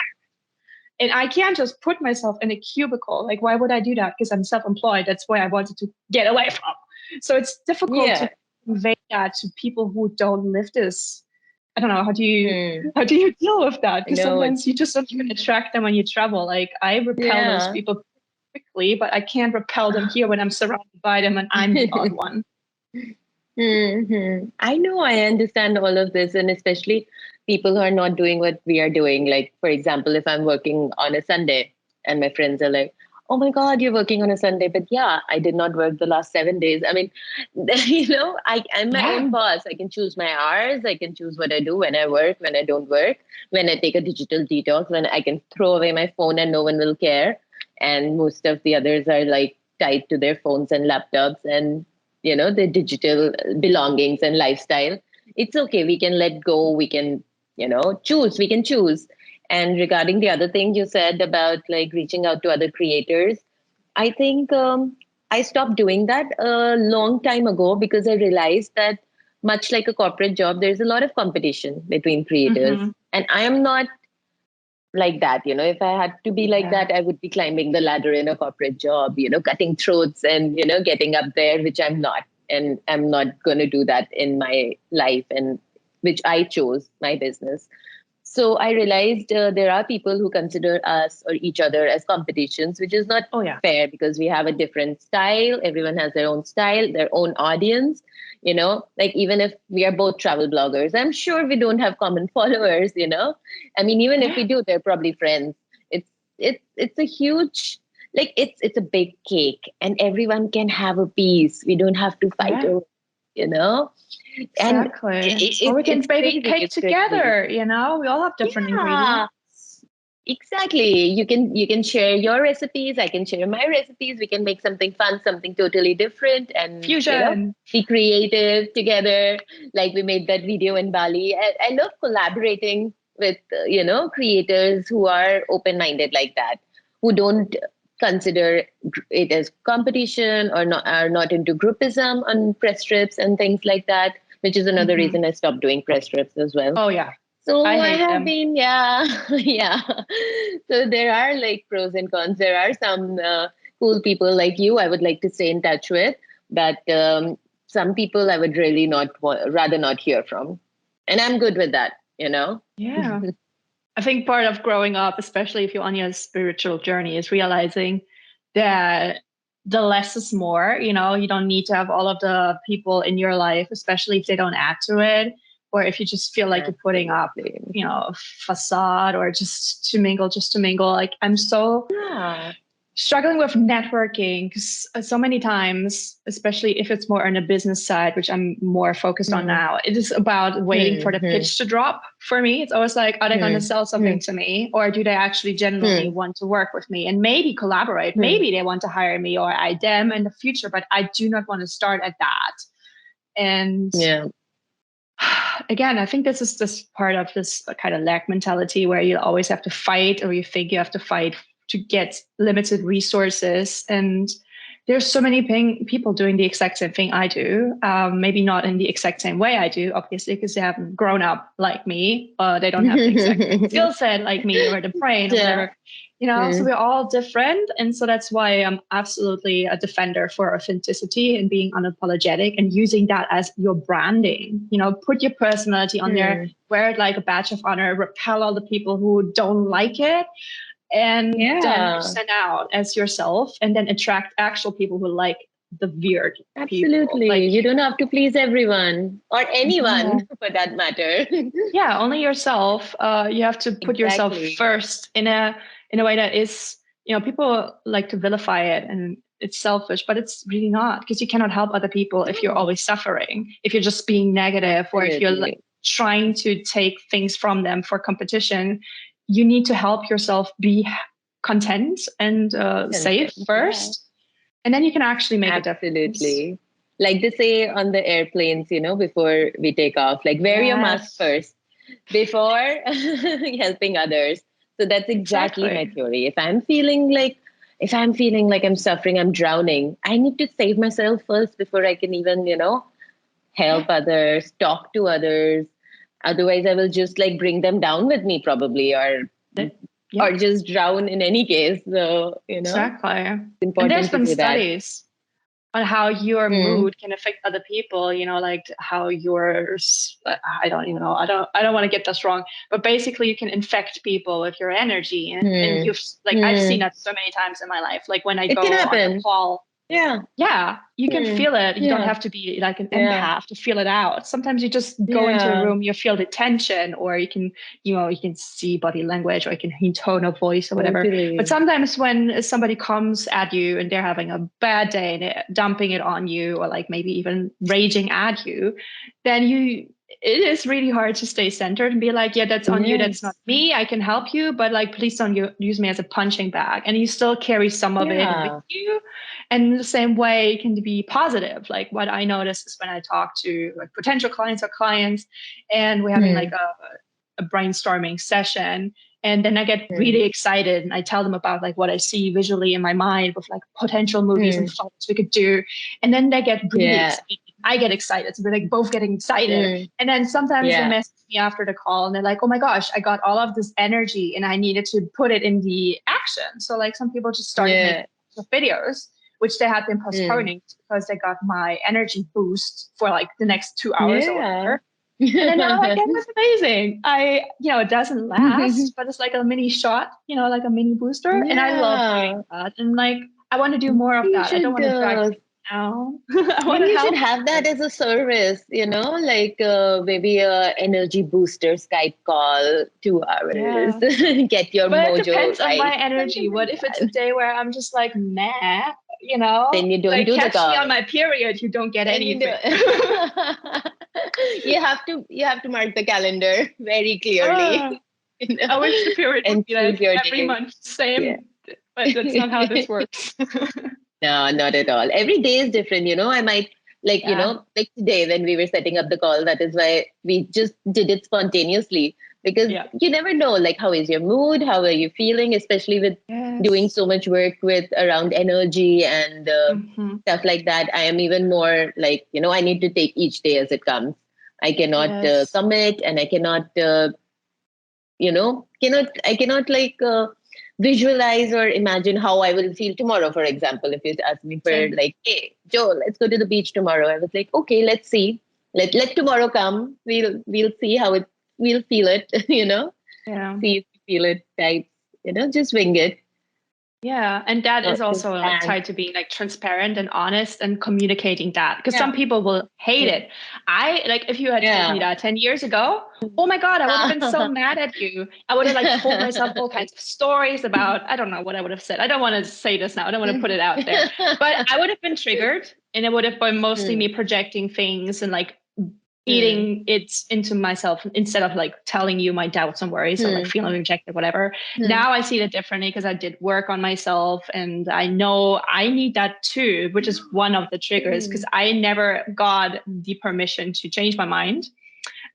And I can't just put myself in a cubicle. Like, why would I do that? Because I'm self-employed. That's where I wanted to get away from. So it's difficult to convey that to people who don't live this. I don't know, how do you deal with that? Because sometimes you just don't even attract them when you travel. Like I repel those people quickly, but I can't repel them here when I'm surrounded by them and I'm the odd one. I know, I understand all of this, and especially people who are not doing what we are doing. Like, for example, if I'm working on a Sunday and my friends are like, oh my God, you're working on a Sunday. But yeah, I did not work the last 7 days. I mean, I'm my own boss. I can choose my hours. I can choose what I do, when I work, when I don't work, when I take a digital detox, when I can throw away my phone and no one will care. And most of the others are like tied to their phones and laptops and, their digital belongings and lifestyle. It's okay. We can let go. We can, choose. We can choose. And regarding the other thing you said about like reaching out to other creators, I think I stopped doing that a long time ago, because I realized that much like a corporate job, there's a lot of competition between creators. And I am not like that. If I had to be like that, I would be climbing the ladder in a corporate job, cutting throats and, getting up there, which I'm not. And I'm not going to do that in my life, and which I chose, my business. So I realized there are people who consider us or each other as competitions, which is not fair, because we have a different style. Everyone has their own style, their own audience. Like even if we are both travel bloggers, I'm sure we don't have common followers. I mean, even if we do, they're probably friends. It's a huge, like it's a big cake, and everyone can have a piece. We don't have to fight over, Exactly. Or we can bake a cake together, we all have different ingredients. Exactly. You can share your recipes. I can share my recipes. We can make something fun, something totally different, and fusion. Be creative together. Like we made that video in Bali. I love collaborating with creators who are open-minded like that, who don't consider it as competition, or are not into groupism on press trips and things like that, which is another reason I stopped doing press trips as well. Oh yeah. So I have been, So there are like pros and cons. There are some cool people like you I would like to stay in touch with, but some people I would really rather not hear from. And I'm good with that, Yeah. I think part of growing up, especially if you're on your spiritual journey, is realizing that the less is more. You don't need to have all of the people in your life, especially if they don't add to it, or if you just feel like you're putting up, a facade, or just to mingle. Like I'm so struggling with networking, because so many times, especially if it's more on a business side, which I'm more focused on now, it is about waiting for the pitch to drop. For me, it's always like, are they going to sell something to me, or do they actually genuinely want to work with me and maybe collaborate? Maybe they want to hire me, or I them in the future, but I do not want to start at that. And again, I think this is just part of this kind of lack mentality, where you always have to fight, or you think you have to fight to get limited resources. And there's so many people doing the exact same thing I do. Maybe not in the exact same way I do, obviously, because they haven't grown up like me. They don't have the exact skill set like me, or the brain, or whatever. So we're all different. And so that's why I'm absolutely a defender for authenticity and being unapologetic and using that as your branding. Put your personality on there, wear it like a badge of honor, repel all the people who don't like it. And then you stand out as yourself and then attract actual people who like the weird Absolutely. people. You don't have to please everyone or anyone for that matter. Only yourself. You have to put yourself first in a way that is, people like to vilify it and it's selfish, but it's really not, because you cannot help other people if you're always suffering, if you're just being negative, or if you're like trying to take things from them for competition. You need to help yourself be content and safe first. And then you can actually make a difference. Absolutely. Like they say on the airplanes, before we take off, like wear your mask first before helping others. So that's exactly my theory. If I'm feeling like I'm suffering, I'm drowning, I need to save myself first before I can even, help others, talk to others. Otherwise, I will just like bring them down with me probably, or just drown in any case. So, Exactly. It's important. And there's been studies on how your mood can affect other people, like how yours, I don't even know. I don't want to get this wrong, but basically you can infect people with your energy. And you've I've seen that so many times in my life. Like when I go on the call. Yeah, you can feel it. You don't have to be like an empath to feel it out. Sometimes you just go into a room, you feel the tension, or you can, you can see body language, or you can hear tone of voice or whatever. But sometimes when somebody comes at you and they're having a bad day and they're dumping it on you, or like maybe even raging at you, then it is really hard to stay centered and be like, that's on you. That's not me. I can help you, but like, please don't use me as a punching bag. And you still carry some of it with you. And the same way it can be positive. Like what I notice is when I talk to like potential clients or clients, and we're having like a brainstorming session, and then I get really excited and I tell them about like what I see visually in my mind with like potential movies and thoughts we could do. And then they get really excited. I get excited. So we're like both getting excited. And then sometimes they message me after the call and they're like, oh my gosh, I got all of this energy and I needed to put it in the action. So like some people just started making videos, which they had been postponing because they got my energy boost for like the next 2 hours or whatever. And then now like, it was amazing. It doesn't last, but it's like a mini shot, like a mini booster. And I love doing that. And like, I want to do more of that. I don't want to drag now. You should have that as a service, like maybe a energy booster Skype call, 2 hours, get your mojo. It depends on my energy. What if it's a day where I'm just like, meh, then you don't do the call. Catch me on my period, you don't get anything. You have to mark the calendar very clearly. I wish the period would be like every month, same, but that's not how this works. No, not at all. Every day is different, I might like, like today when we were setting up the call, that is why we just did it spontaneously, because you never know, like, how is your mood? How are you feeling? Especially with doing so much work around energy and stuff like that. I am even more like, I need to take each day as it comes. I cannot commit, and I cannot, I cannot like, visualize or imagine how I will feel tomorrow. For example, if you ask me for like, hey, Joe, let's go to the beach tomorrow. I was like, okay, let's see. Let tomorrow come. We'll see how we'll feel it, See if we feel it type, just wing it. Yeah. And that is also like tied to being like transparent and honest and communicating that, because some people will hate it. If you had told me that 10 years ago, oh my God, I would have been so mad at you. I would have like told myself all kinds of stories about, I don't know what I would have said. I don't want to say this now. I don't want to put it out there, but I would have been triggered, and it would have been mostly me projecting things and like eating it into myself instead of like telling you my doubts and worries or like feeling rejected, whatever. Now I see it differently because I did work on myself, and I know I need that too, which is one of the triggers, because I never got the permission to change my mind.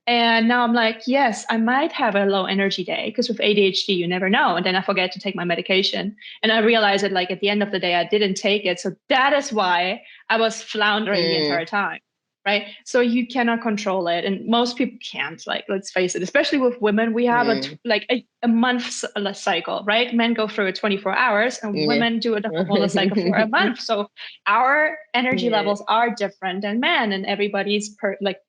And now I'm like, yes, I might have a low energy day, because with ADHD, you never know. And then I forget to take my medication. And I realize that like at the end of the day, I didn't take it. So that is why I was floundering the entire time. right? So you cannot control it, and most people can't. Like, let's face it, especially with women, we have a month cycle, right? Men go through it 24 hours, and women do a hormonal cycle for a month. So our energy levels are different than men, and everybody's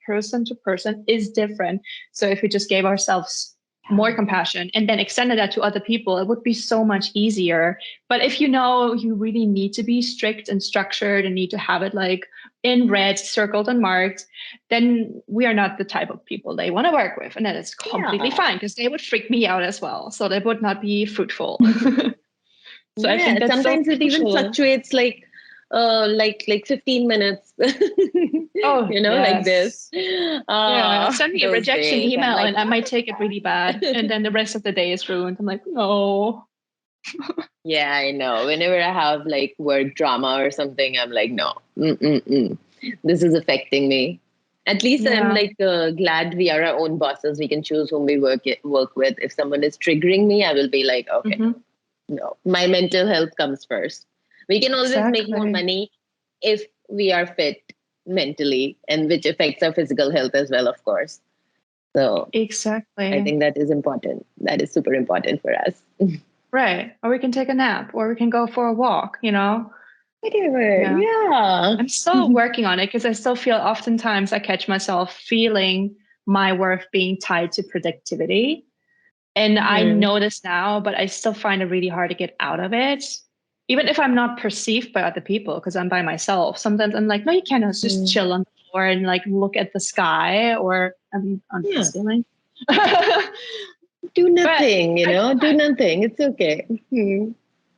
person to person is different. So if we just gave ourselves more compassion and then extended that to other people, it would be so much easier. But if you know you really need to be strict and structured and need to have it like in red, circled and marked, then we are not the type of people they want to work with. And that is completely fine, because they would freak me out as well. So that would not be fruitful. So I think that's sometimes it even fluctuates like 15 minutes. Like this. Send me a rejection email and I might take it really bad. And then the rest of the day is ruined. I'm like, no. Yeah, I know. Whenever I have like work drama or something, I'm like, no, this is affecting me. At least I'm like glad we are our own bosses. We can choose whom we work with. If someone is triggering me, I will be like, okay, no, my mental health comes first. We can always make more money if we are fit mentally, and which affects our physical health as well, of course. So exactly, I think that is important. That is super important for us. Right. Or we can take a nap, or we can go for a walk, Whatever. Yeah. I'm still working on it, because I still feel oftentimes I catch myself feeling my worth being tied to productivity. And I know this now, but I still find it really hard to get out of it. Even if I'm not perceived by other people, because I'm by myself. Sometimes I'm like, no, you can't just chill on the floor and like look at the sky, or on the ceiling. Do nothing, do nothing. It's okay.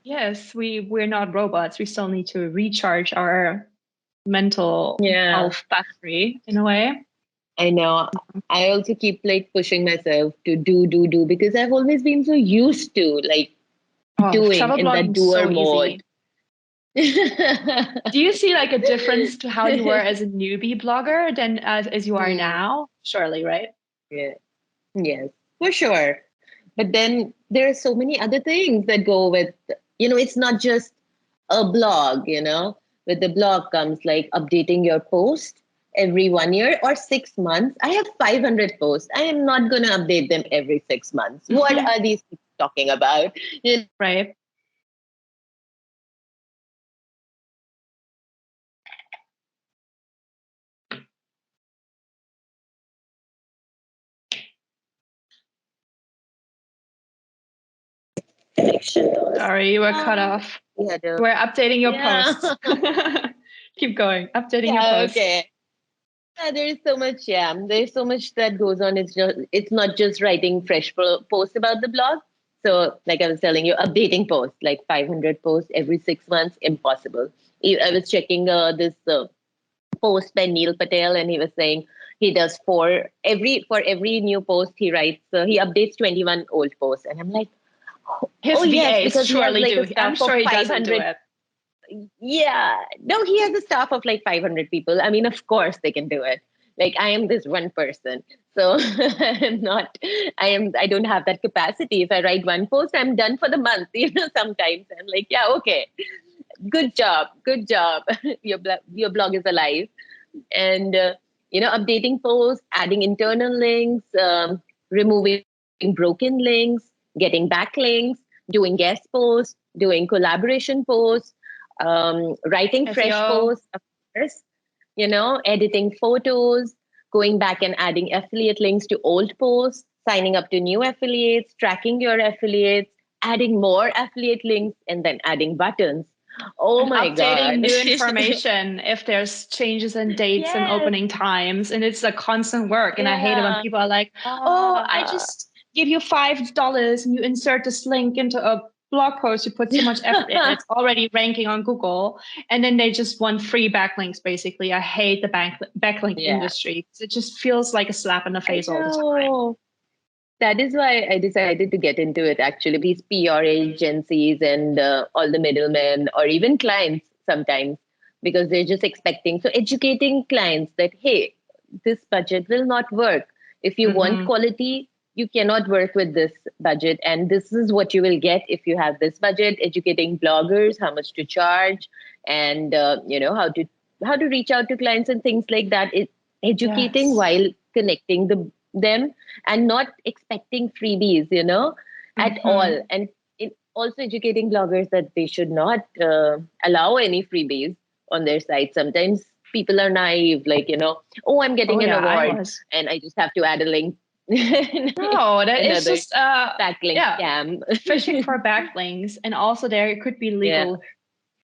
Yes, we're not robots. We still need to recharge our mental health battery in a way. I know. I also keep like pushing myself to do, because I've always been so used to like doing in that doer mode. Do you see like a difference to how you were as a newbie blogger than as you are now? Surely, right? Yeah. Yes, for sure. But then there are so many other things that go with, it's not just a blog, with the blog comes like updating your post every 1 year or 6 months. I have 500 posts. I am not going to update them every 6 months. What are these people talking about? Right. Sorry, you were cut off. We're updating your posts. Keep going. Updating your posts. Okay. Yeah, there is so much. Yeah, there's so much that goes on. It's not just writing fresh posts about the blog. So, like I was telling you, updating posts, like 500 posts every 6 months, impossible. I was checking this post by Neil Patel, and he was saying he does for every new post he writes. He updates 21 old posts, and I'm like, his VAs because surely do. I'm sure he doesn't do it. Yeah, no, he has a staff of like 500 people. I mean, of course they can do it. Like I am this one person, so I don't have that capacity. If I write one post, I'm done for the month. Sometimes I'm like, yeah, okay, good job. Your blog is alive. And updating posts, adding internal links, removing broken links, getting backlinks, doing guest posts, doing collaboration posts, writing SEO. fresh posts, of course, editing photos, going back and adding affiliate links to old posts, signing up to new affiliates, tracking your affiliates, adding more affiliate links, and then adding buttons. Oh my God. Updating new information if there's changes in dates and opening times. And it's a constant work. And I hate it when people are like, oh, I just give you $5 and you insert this link into a blog post, you put so much effort in, it's already ranking on Google. And then they just want free backlinks, basically. I hate the backlink industry. It just feels like a slap in the face all the time. That is why I decided to get into it, actually. These PR agencies and all the middlemen, or even clients sometimes, because they're just expecting. So educating clients that, hey, this budget will not work. If you want quality, you cannot work with this budget. And this is what you will get if you have this budget. Educating bloggers, how much to charge, and, how to how to reach out to clients and things like that. It educating while connecting them and not expecting freebies, at all. And also educating bloggers that they should not allow any freebies on their site. Sometimes people are naive, like, oh, I'm getting an award and I just have to add a link. No, that is just backlink scam. Fishing for backlinks. And also there could be legal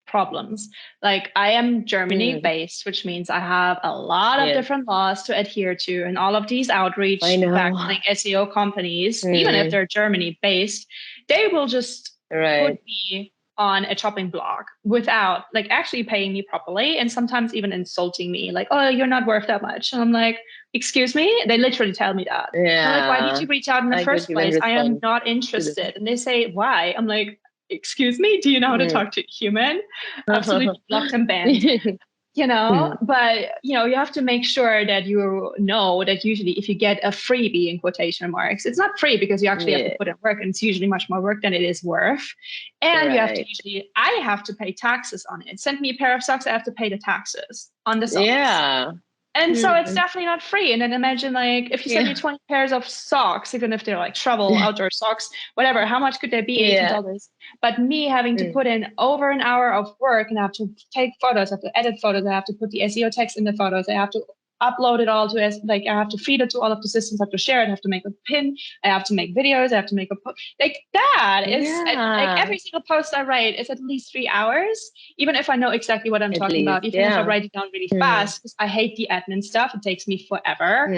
problems. Like I am Germany based, which means I have a lot of different laws to adhere to, and all of these outreach backlink SEO companies, even if they're Germany based, they will just put me on a shopping blog without like actually paying me properly, and sometimes even insulting me, like, oh, you're not worth that much. And I'm like, excuse me? They literally tell me that. I'm like, why did you reach out in the first place? I am not interested. And they say, why? I'm like, excuse me, do you know how to talk to a human? Absolutely blocked and banned. But you have to make sure that you know that usually if you get a freebie in quotation marks, it's not free because you actually have to put in work, and it's usually much more work than it is worth. And you have to I have to pay taxes on it. Send me a pair of socks, I have to pay the taxes on the socks. Yeah. And so it's definitely not free. And then imagine like if you send me 20 pairs of socks, even if they're like travel outdoor socks, whatever, how much could they be? $80. But me having to put in over an hour of work, and I have to take photos, I have to edit photos, I have to put the SEO text in the photos, I have to upload it all to I have to feed it to all of the systems, I have to share it, I have to make a pin, I have to make videos, I have to make a like that is like every single post I write is at least 3 hours, even if I know exactly what I'm talking about, even if I write it down really fast, because I hate the admin stuff. It takes me forever.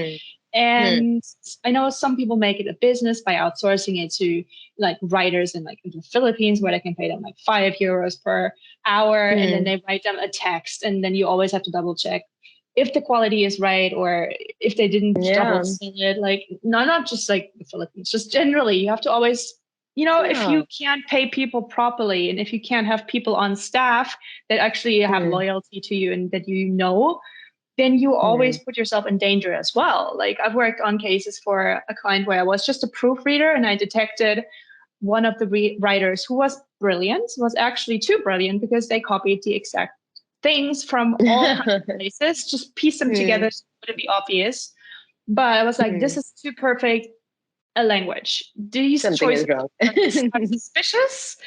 And I know some people make it a business by outsourcing it to like writers in the Philippines, where they can pay them like €5 per hour, and then they write them a text, and then you always have to double check if the quality is right, or if they didn't double sell it. Like not just like the Philippines, just generally, you have to always, if you can't pay people properly, and if you can't have people on staff that actually have loyalty to you and that then you always put yourself in danger as well. Like I've worked on cases for a client where I was just a proofreader, and I detected one of the writers who was brilliant was actually too brilliant, because they copied the exact things from all kinds of places, just piece them together so it wouldn't be obvious. But I was like, this is too perfect a language. These choices are suspicious.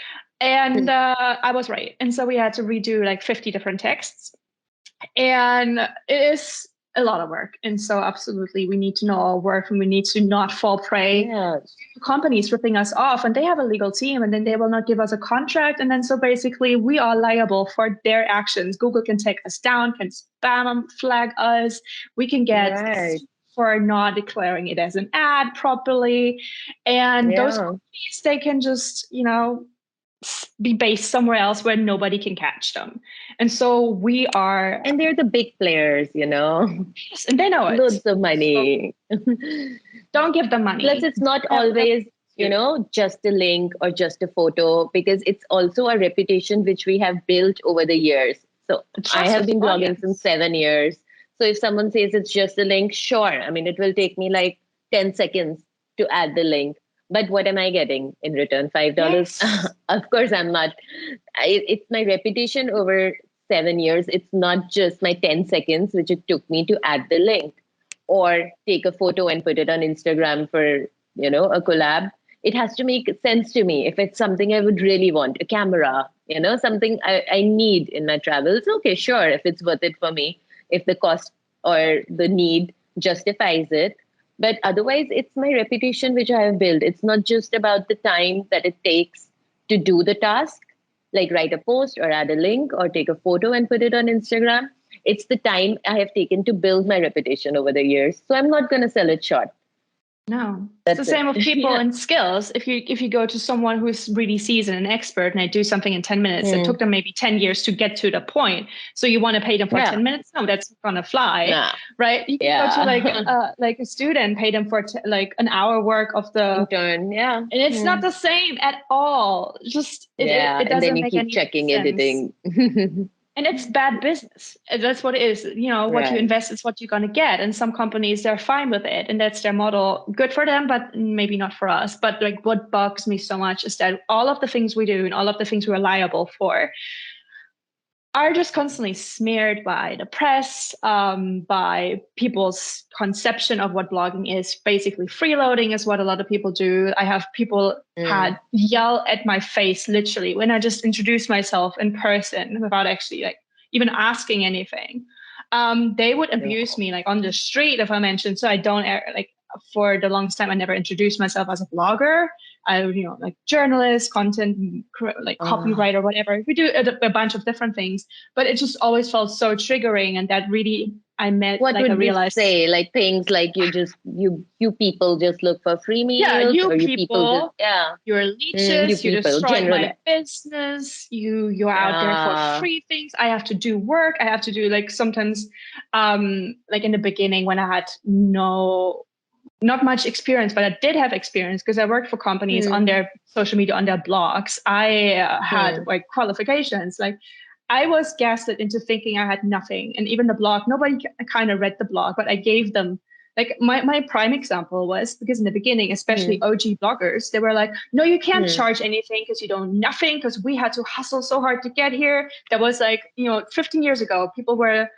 And I was right. And so we had to redo like 50 different texts. And it is a lot of work. And so absolutely, we need to know our work, and we need to not fall prey to companies ripping us off. And they have a legal team, and then they will not give us a contract. And then so basically we are liable for their actions. Google can take us down, can spam them, flag us. We can get for not declaring it as an ad properly. And those companies, they can just, be based somewhere else where nobody can catch them. And so we are... And they're the big players, Yes, and they know it. Loads of money. So don't give them money. Plus, it's not always, just a link or just a photo, because it's also a reputation which we have built over the years. So I have been blogging since 7 years. So if someone says it's just a link, sure. I mean, it will take me like 10 seconds to add the link. But what am I getting in return? $5? Yes. Of course, I'm not. It's my reputation over 7 years. It's not just my 10 seconds, which it took me to add the link or take a photo and put it on Instagram for, a collab. It has to make sense to me. If it's something I would really want, a camera, something I need in my travels. Okay, sure. If it's worth it for me, if the cost or the need justifies it. But otherwise, it's my reputation which I have built. It's not just about the time that it takes to do the task, like write a post or add a link or take a photo and put it on Instagram. It's the time I have taken to build my reputation over the years. So I'm not going to sell it short. No, it's the same with people and skills. If you go to someone who's really seasoned and expert, and they do something in 10 minutes, it took them maybe 10 years to get to the point. So you want to pay them for 10 minutes? No, that's not gonna fly, right? You can go to like a student, pay them for like an hour work of the intern, and it's not the same at all. Just it doesn't and then you make keep any checking sense. editing. And it's bad business. That's what it is. What you invest is what you're going to get. And some companies, they're fine with it. And that's their model. Good for them, but maybe not for us. But like what bugs me so much is that all of the things we do and all of the things we're liable for are just constantly smeared by the press, by people's conception of what blogging is. Basically, freeloading is what a lot of people do. I have people had yell at my face literally when I just introduced myself in person without actually like even asking anything. They would abuse me like on the street if I mentioned. So I don't like for the longest time I never introduced myself as a blogger. I, like journalist, content, like copywriter, whatever. We do a bunch of different things, but it just always felt so triggering. And that really, I realized, say like things like you people just look for free meals, you or people, you're leeches, you destroy my business, you're out there for free things. I have to do work. I have to do like sometimes, like in the beginning when I had not much experience, but I did have experience because I worked for companies on their social media, on their blogs. I had like qualifications. Like I was gaslit into thinking I had nothing. And even the blog, nobody kind of read the blog, but I gave them like my prime example was because in the beginning, especially OG bloggers, they were like, no, you can't charge anything because you don't nothing because we had to hustle so hard to get here. That was like, 15 years ago, people were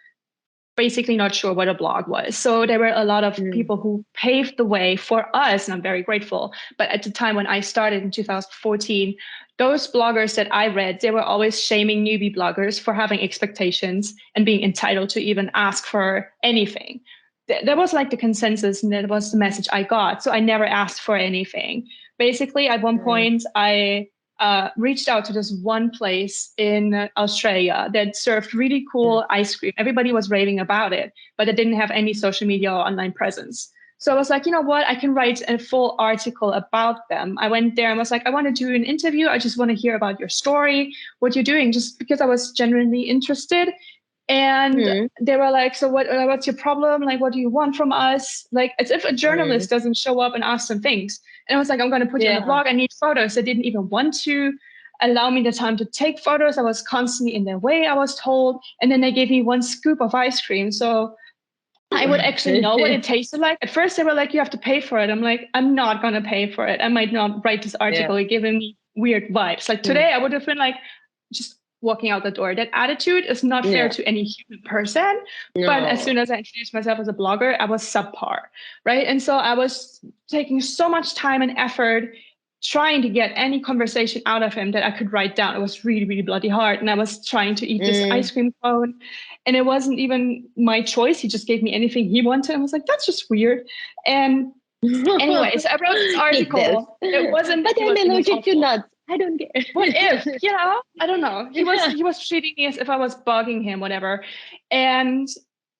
basically not sure what a blog was. So there were a lot of people who paved the way for us, and I'm very grateful. But at the time when I started in 2014, those bloggers that I read, they were always shaming newbie bloggers for having expectations and being entitled to even ask for anything. That was like the consensus, and that was the message I got. So I never asked for anything. Basically, at one point, I reached out to this one place in Australia that served really cool ice cream. Everybody was raving about it, but it didn't have any social media or online presence. So I was like, you know what? I can write a full article about them. I went there and was like, I want to do an interview. I just want to hear about your story, what you're doing, just because I was genuinely interested. And they were like, so what's your problem? Like, what do you want from us? Like, as if a journalist doesn't show up and ask them things. And I was like, I'm going to put you on the blog. I need photos. They didn't even want to allow me the time to take photos. I was constantly in their way, I was told. And then they gave me one scoop of ice cream. So I would actually know what it tasted like. At first, they were like, you have to pay for it. I'm like, I'm not going to pay for it. I might not write this article. You're giving me weird vibes. Like today, I would have been like, just walking out the door. That attitude is not fair to any human person. No. But as soon as I introduced myself as a blogger, I was subpar, right? And so I was taking so much time and effort trying to get any conversation out of him that I could write down. It was really, really bloody hard. And I was trying to eat this ice cream cone. And it wasn't even my choice. He just gave me anything he wanted. I was like, that's just weird. And anyways, I wrote this article. It wasn't. But I'm allergic to nuts. I don't care. What if? I don't know. He was treating me as if I was bugging him, whatever. And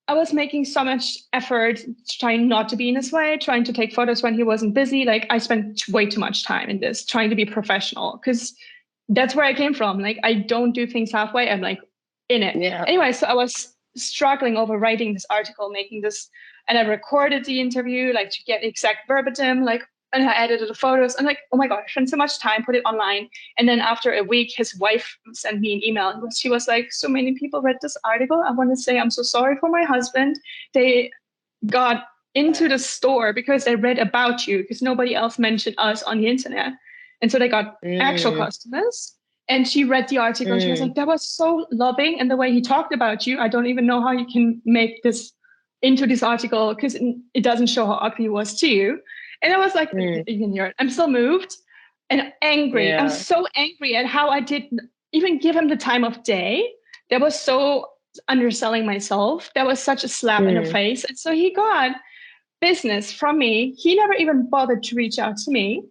I was making so much effort trying not to be in his way, trying to take photos when he wasn't busy. Like I spent way too much time in this, trying to be professional, because that's where I came from. Like I don't do things halfway. I'm like in it. Yeah. Anyway, so I was struggling over writing this article, making this, and I recorded the interview, like to get exact verbatim, like, and I edited the photos. I'm like, oh my God, I spent so much time, put it online. And then after a week, his wife sent me an email. She was like, so many people read this article. I want to say I'm so sorry for my husband. They got into the store because they read about you, because nobody else mentioned us on the internet. And so they got actual customers. And she read the article. She was like, that was so loving. And the way he talked about you, I don't even know how you can make this into this article, because it doesn't show how ugly it was to you. And I was like, I'm still moved and angry. Yeah. I'm so angry at how I did even give him the time of day. That was so underselling myself. That was such a slap in the face. And so he got business from me. He never even bothered to reach out to me.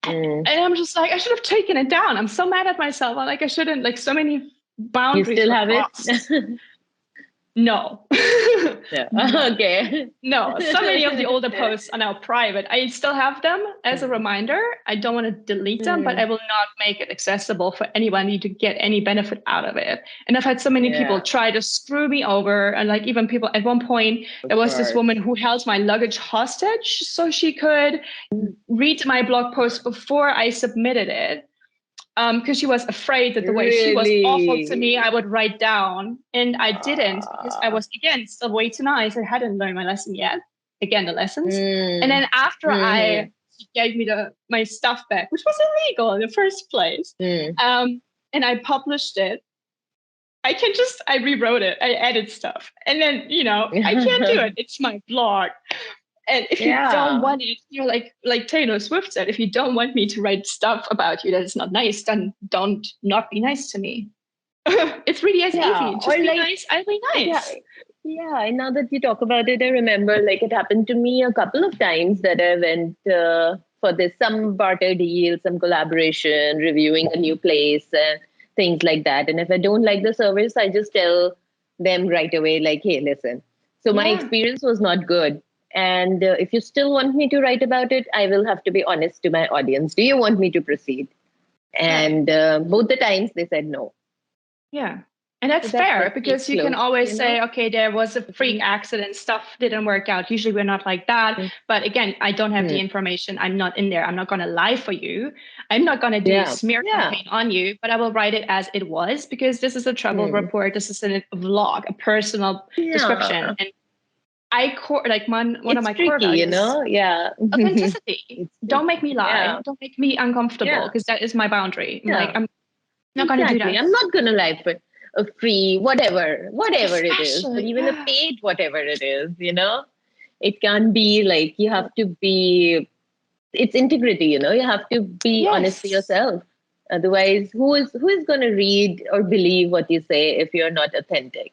And I'm just like, I should have taken it down. I'm so mad at myself. I'm like, I shouldn't, like so many boundaries. You still have it? No. Yeah. Okay. No, so many of the older posts are now private. I still have them as a reminder. I don't want to delete them, but I will not make it accessible for anyone to get any benefit out of it. And I've had so many people try to screw me over. And like even people at one point, there was this woman who held my luggage hostage so she could read my blog post before I submitted it. Because she was afraid that the way she was awful to me, I would write down. And I didn't, because I was, again, still way too nice. I hadn't learned my lesson yet. Again, the lessons. And then after she gave me my stuff back, which was illegal in the first place. And I published it. I rewrote it. I added stuff. And then, I can't do it. It's my blog. And if you don't want it, like Taylor Swift said, if you don't want me to write stuff about you that is not nice, then don't not be nice to me. It's really as easy. Just be nice. I'll be nice. Yeah. And now that you talk about it, I remember like it happened to me a couple of times that I went for this some barter deal, some collaboration, reviewing a new place, things like that. And if I don't like the service, I just tell them right away, like, hey, listen. So my experience was not good. And if you still want me to write about it, I will have to be honest to my audience. Do you want me to proceed? And both the times they said no. Yeah. And that's fair because you can always say, okay, there was a freak accident, stuff didn't work out. Usually we're not like that. But again, I don't have the information. I'm not in there. I'm not going to lie for you. I'm not going to do a smear campaign on you, but I will write it as it was because this is a travel report. This is a vlog, a personal description. And one of my core values, authenticity. Don't make me lie. Don't make me uncomfortable because that is my boundary. I'm not going to do that. I'm not going to lie for a free whatever it is, but even a paid whatever it is, it can't be like you have to be. It's integrity, you have to be honest to yourself. Otherwise, who is going to read or believe what you say if you're not authentic?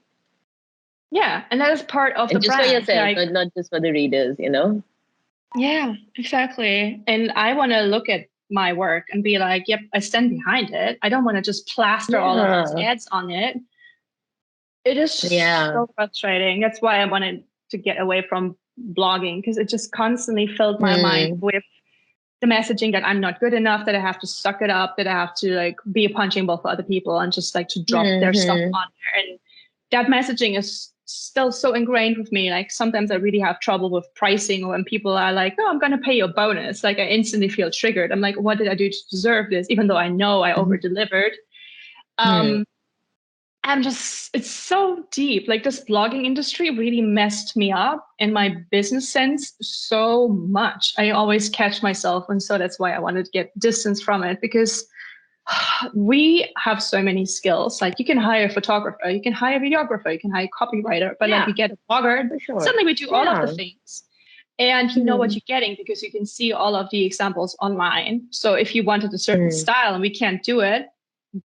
Yeah, and that is part of the brand. Just for yourself, but not just for the readers, Yeah, exactly. And I want to look at my work and be like, yep, I stand behind it. I don't want to just plaster all of those ads on it. It is so frustrating. That's why I wanted to get away from blogging because it just constantly filled my mind with the messaging that I'm not good enough, that I have to suck it up, that I have to like be a punching ball for other people and just like to drop their stuff on there. And that messaging is still so ingrained with me. Like sometimes I really have trouble with pricing or when people are like, oh, I'm going to pay you a bonus. Like I instantly feel triggered. I'm like, what did I do to deserve this? Even though I know I over delivered. It's so deep. Like this blogging industry really messed me up in my business sense so much. I always catch myself. And so that's why I wanted to get distance from it because we have so many skills. Like you can hire a photographer, you can hire a videographer, you can hire a copywriter, but like we get a blogger, suddenly we do all of the things. And you know what you're getting because you can see all of the examples online. So if you wanted a certain style and we can't do it,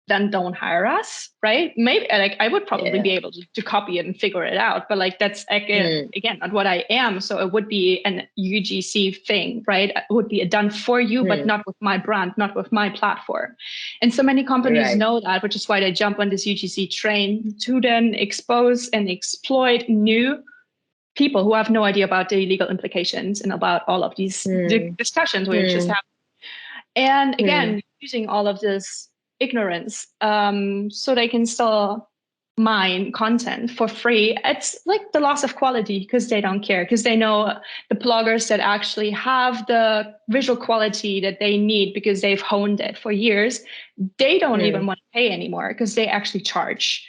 then don't hire us, right? Maybe like I would probably be able to copy it and figure it out, but like that's again not what I am. So it would be an UGC thing, right? It would be done for you, but not with my brand, not with my platform. And so many companies know that, which is why they jump on this UGC train to then expose and exploit new people who have no idea about the legal implications and about all of these discussions we were just having. And again, using all of this ignorance so they can still mine content for free. It's like the loss of quality because they don't care, because they know the bloggers that actually have the visual quality that they need because they've honed it for years, they don't even want to pay anymore because they actually charge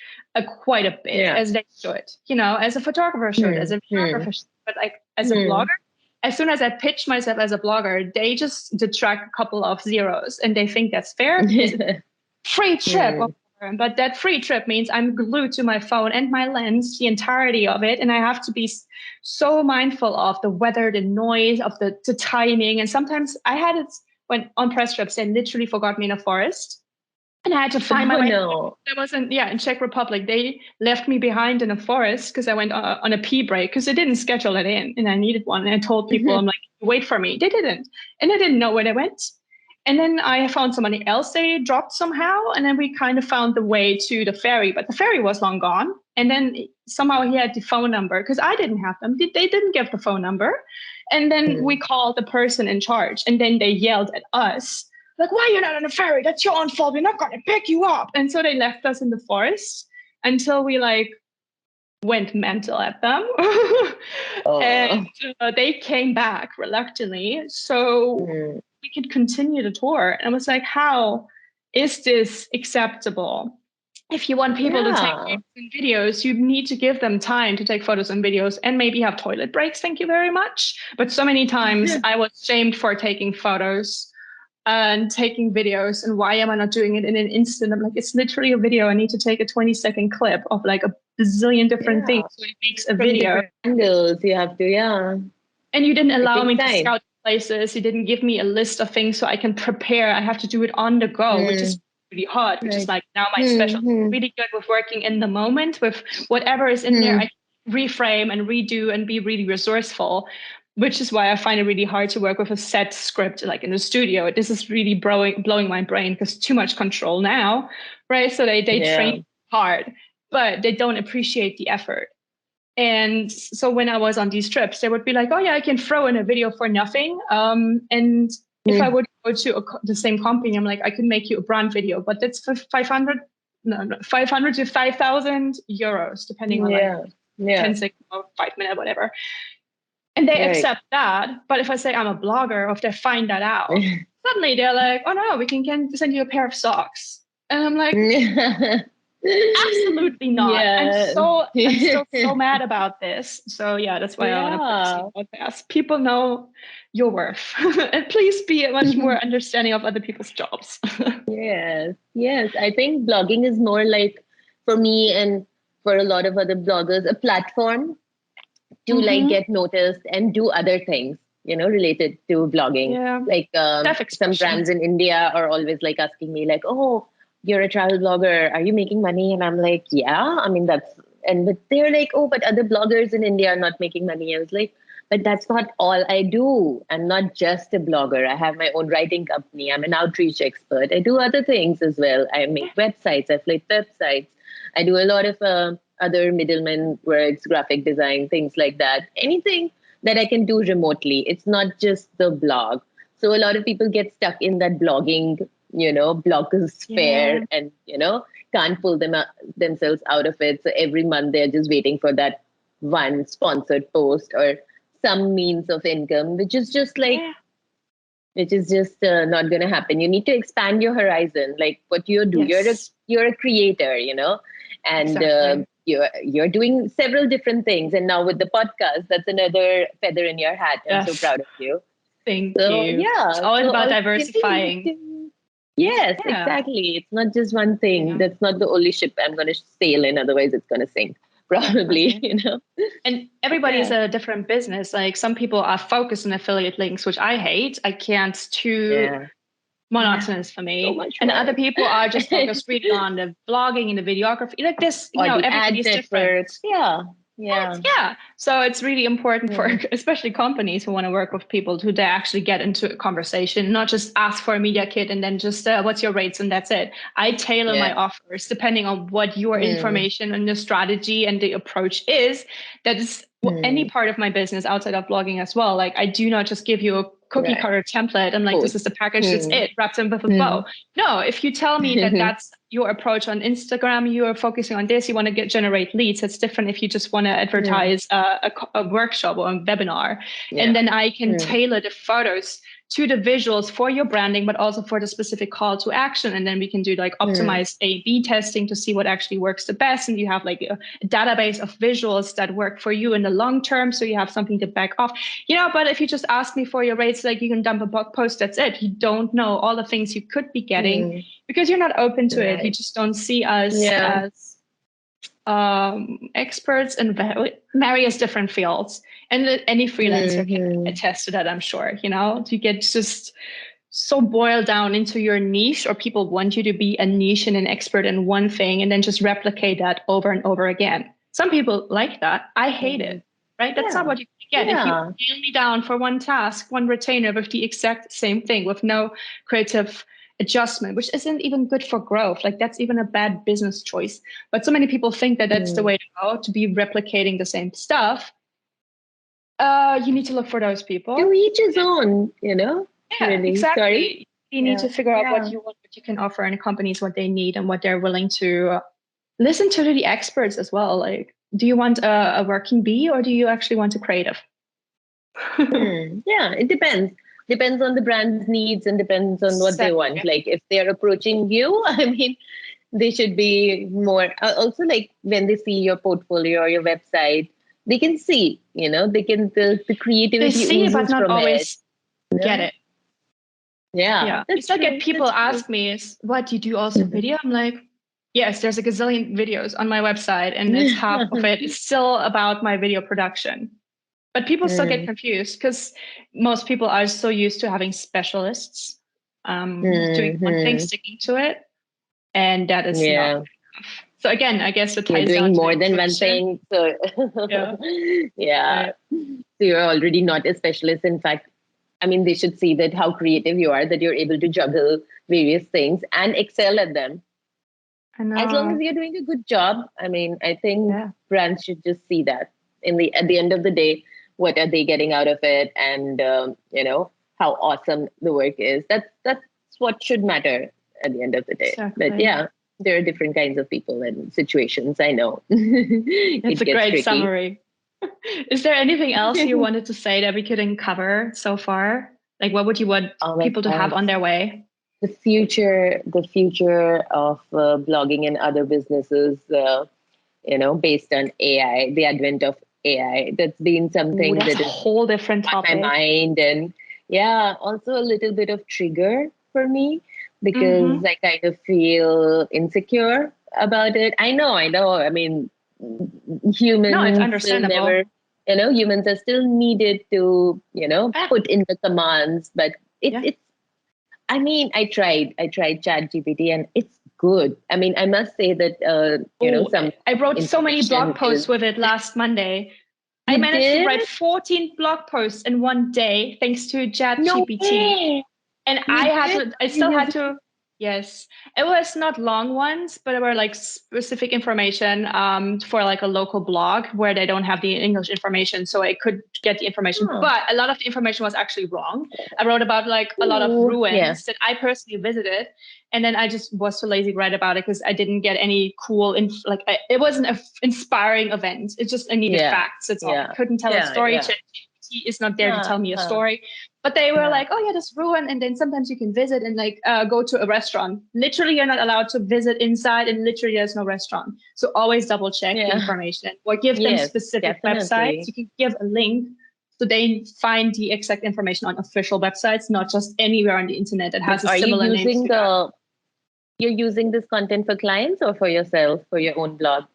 quite a bit as they should, as a photographer should, as a videographer should, but like as a blogger, as soon as I pitch myself as a blogger, they just detract a couple of zeros and they think that's fair. Free trip. But that free trip means I'm glued to my phone and my lens, the entirety of it. And I have to be so mindful of the weather, the noise, of the timing. And sometimes I had it when on press trips, they literally forgot me in a forest. And I had to find my way. No. I wasn't, in Czech Republic. They left me behind in a forest because I went on a pee break because they didn't schedule it in. And I needed one. And I told people, I'm like, wait for me. They didn't. And I didn't know where they went. And then I found somebody else they dropped somehow. And then we kind of found the way to the ferry, but the ferry was long gone. And then somehow he had the phone number because I didn't have them. They didn't give the phone number. And then we called the person in charge and then they yelled at us, like, why are you not on the ferry? That's your own fault. We're not going to pick you up. And so they left us in the forest until we went mental at them. And they came back reluctantly. So we could continue the tour. And I was like, how is this acceptable? If you want people to take photos and videos, you need to give them time to take photos and videos and maybe have toilet breaks. Thank you very much. But so many times I was shamed for taking photos and taking videos, and why am I not doing it in an instant? I'm like, it's literally a video. I need to take a 20-second clip of like a bazillion different things so it makes a From video. Different angles, you have to, And you didn't allow me time. to scout places. You didn't give me a list of things so I can prepare. I have to do it on the go, which is really hard, which is like now my special. Really good with working in the moment with whatever is in there. I can reframe and redo and be really resourceful, which is why I find it really hard to work with a set script like in the studio. This is really blowing my brain because too much control now, right? So they train hard, but they don't appreciate the effort. And so when I was on these trips, they would be like, oh yeah, I can throw in a video for nothing. And if I would go to the same company, I'm like, I can make you a brand video, but that's for 500 to 5,000 euros, depending on like 10 seconds or 5 minutes, whatever. And they accept that. But if I say I'm a blogger, or if they find that out, suddenly they're like, oh no, we can send you a pair of socks. And I'm like, absolutely not. I'm still so mad about this. So yeah, that's why I want to put this podcast. People know your worth. And please be much more understanding of other people's jobs. Yes. I think blogging is more like, for me and for a lot of other bloggers, a platform to like get noticed and do other things, related to blogging. Like some brands in India are always like asking me like, oh, you're a travel blogger, are you making money? And I'm like, yeah, I mean, but they're like, oh, but other bloggers in India are not making money. I was like, but that's not all I do. I'm not just a blogger. I have my own writing company. I'm an outreach expert. I do other things as well. I make websites. I flip websites. I do a lot of other middleman works, graphic design, things like that. Anything that I can do remotely. It's not just the blog. So a lot of people get stuck in that blogging blogosphere and, can't pull themselves out of it. So every month they're just waiting for that one sponsored post or some means of income, which is just not going to happen. You need to expand your horizon, like what you do. You're a creator, and you're doing several different things. And now with the podcast, that's another feather in your hat. I'm so proud of you. Thank you. Yeah, it's always about diversifying. Yes, exactly. It's not just one thing. That's not the only ship I'm going to sail in. Otherwise, it's going to sink, probably, And everybody is a different business. Like some people are focused on affiliate links, which I hate. I can't. Too monotonous for me. So and other people are just focused really on the vlogging and the videography. Like this, everybody's different. Yeah. So it's really important for especially companies who want to work with people to actually get into a conversation, not just ask for a media kit and then just what's your rates and that's it. I tailor my offers depending on what your information and your strategy and the approach is. That is any part of my business outside of blogging as well. Like I do not just give you a cookie cutter template. I'm like, this is the package, that's it, wrapped in with a bow. No, if you tell me that that's your approach on Instagram, you are focusing on this, you want to generate leads. It's different if you just want to advertise a workshop or a webinar. And then I can tailor the photos to the visuals for your branding, but also for the specific call to action. And then we can do like optimized A/B testing to see what actually works the best. And you have like a database of visuals that work for you in the long term. So you have something to back off, but if you just ask me for your rates, like you can dump a blog post, that's it. You don't know all the things you could be getting because you're not open to it. You just don't see us as experts in various different fields. And any freelancer can attest to that, I'm sure. You get just so boiled down into your niche, or people want you to be a niche and an expert in one thing and then just replicate that over and over again. Some people like that. I hate it, right? That's not what you get. If you nail me down for one task, one retainer with the exact same thing with no creative adjustment, which isn't even good for growth. Like that's even a bad business choice. But so many people think that that's the way to go, to be replicating the same stuff. You need to look for those people. To each his own, Yeah, really. exactly. Sorry? You need to figure out what you want, what you can offer, and companies what they need and what they're willing to listen to the experts as well. Like, do you want a working bee or do you actually want a creative? Yeah, it depends. Depends on the brand's needs and depends on what they want. Like if they're approaching you, I mean, they should be more also like when they see your portfolio or your website, they can see, they can the creativity. They see it, but not always get it. Yeah. It's like if people ask me, is what, do you do also video? I'm like, yes, there's a gazillion videos on my website, and it's half of it is still about my video production. But people still get confused because most people are so used to having specialists doing one thing, sticking to it. And that is not enough. So again, I guess it ties doing down more to than one thing. So Right. So you're already not a specialist. In fact, I mean, they should see that how creative you are, that you're able to juggle various things and excel at them. I know. As long as you're doing a good job, I mean, I think brands should just see that. At the end of the day, what are they getting out of it, and how awesome the work is. That's what should matter at the end of the day. Exactly. But yeah, there are different kinds of people and situations. I know. It's a great summary. Is there anything else you wanted to say that we couldn't cover so far? Like, what would you want people to have on their way? The future of blogging and other businesses, based on AI, the advent of AI. That's been something that's a whole different topic on my mind, and also a little bit of trigger for me because I kind of feel insecure about it. I know. I mean, humans. No, it's understandable. Humans are still needed to, put in the commands, but it's. I mean, I tried ChatGPT, and it's good. I mean, I must say that I wrote so many blog posts with it last Monday. I managed to write 14 blog posts in one day thanks to ChatGPT. And I still had to. Yes, it was not long ones, but it were like specific information for like a local blog where they don't have the English information. So I could get the information, but a lot of the information was actually wrong. I wrote about like a lot of ruins that I personally visited. And then I just was too lazy to write about it because I didn't get any cool, it wasn't an inspiring event. It just, I needed facts. It's all. I couldn't tell a story. ChatGPT is not there to tell me a story. But they were like, oh yeah, this ruin. And then sometimes you can visit and like go to a restaurant. Literally, you're not allowed to visit inside, and literally there's no restaurant. So always double check the information or give them specific websites. You can give a link so they find the exact information on official websites, not just anywhere on the internet that has a similar name. You're using this content for clients or for yourself, for your own blog?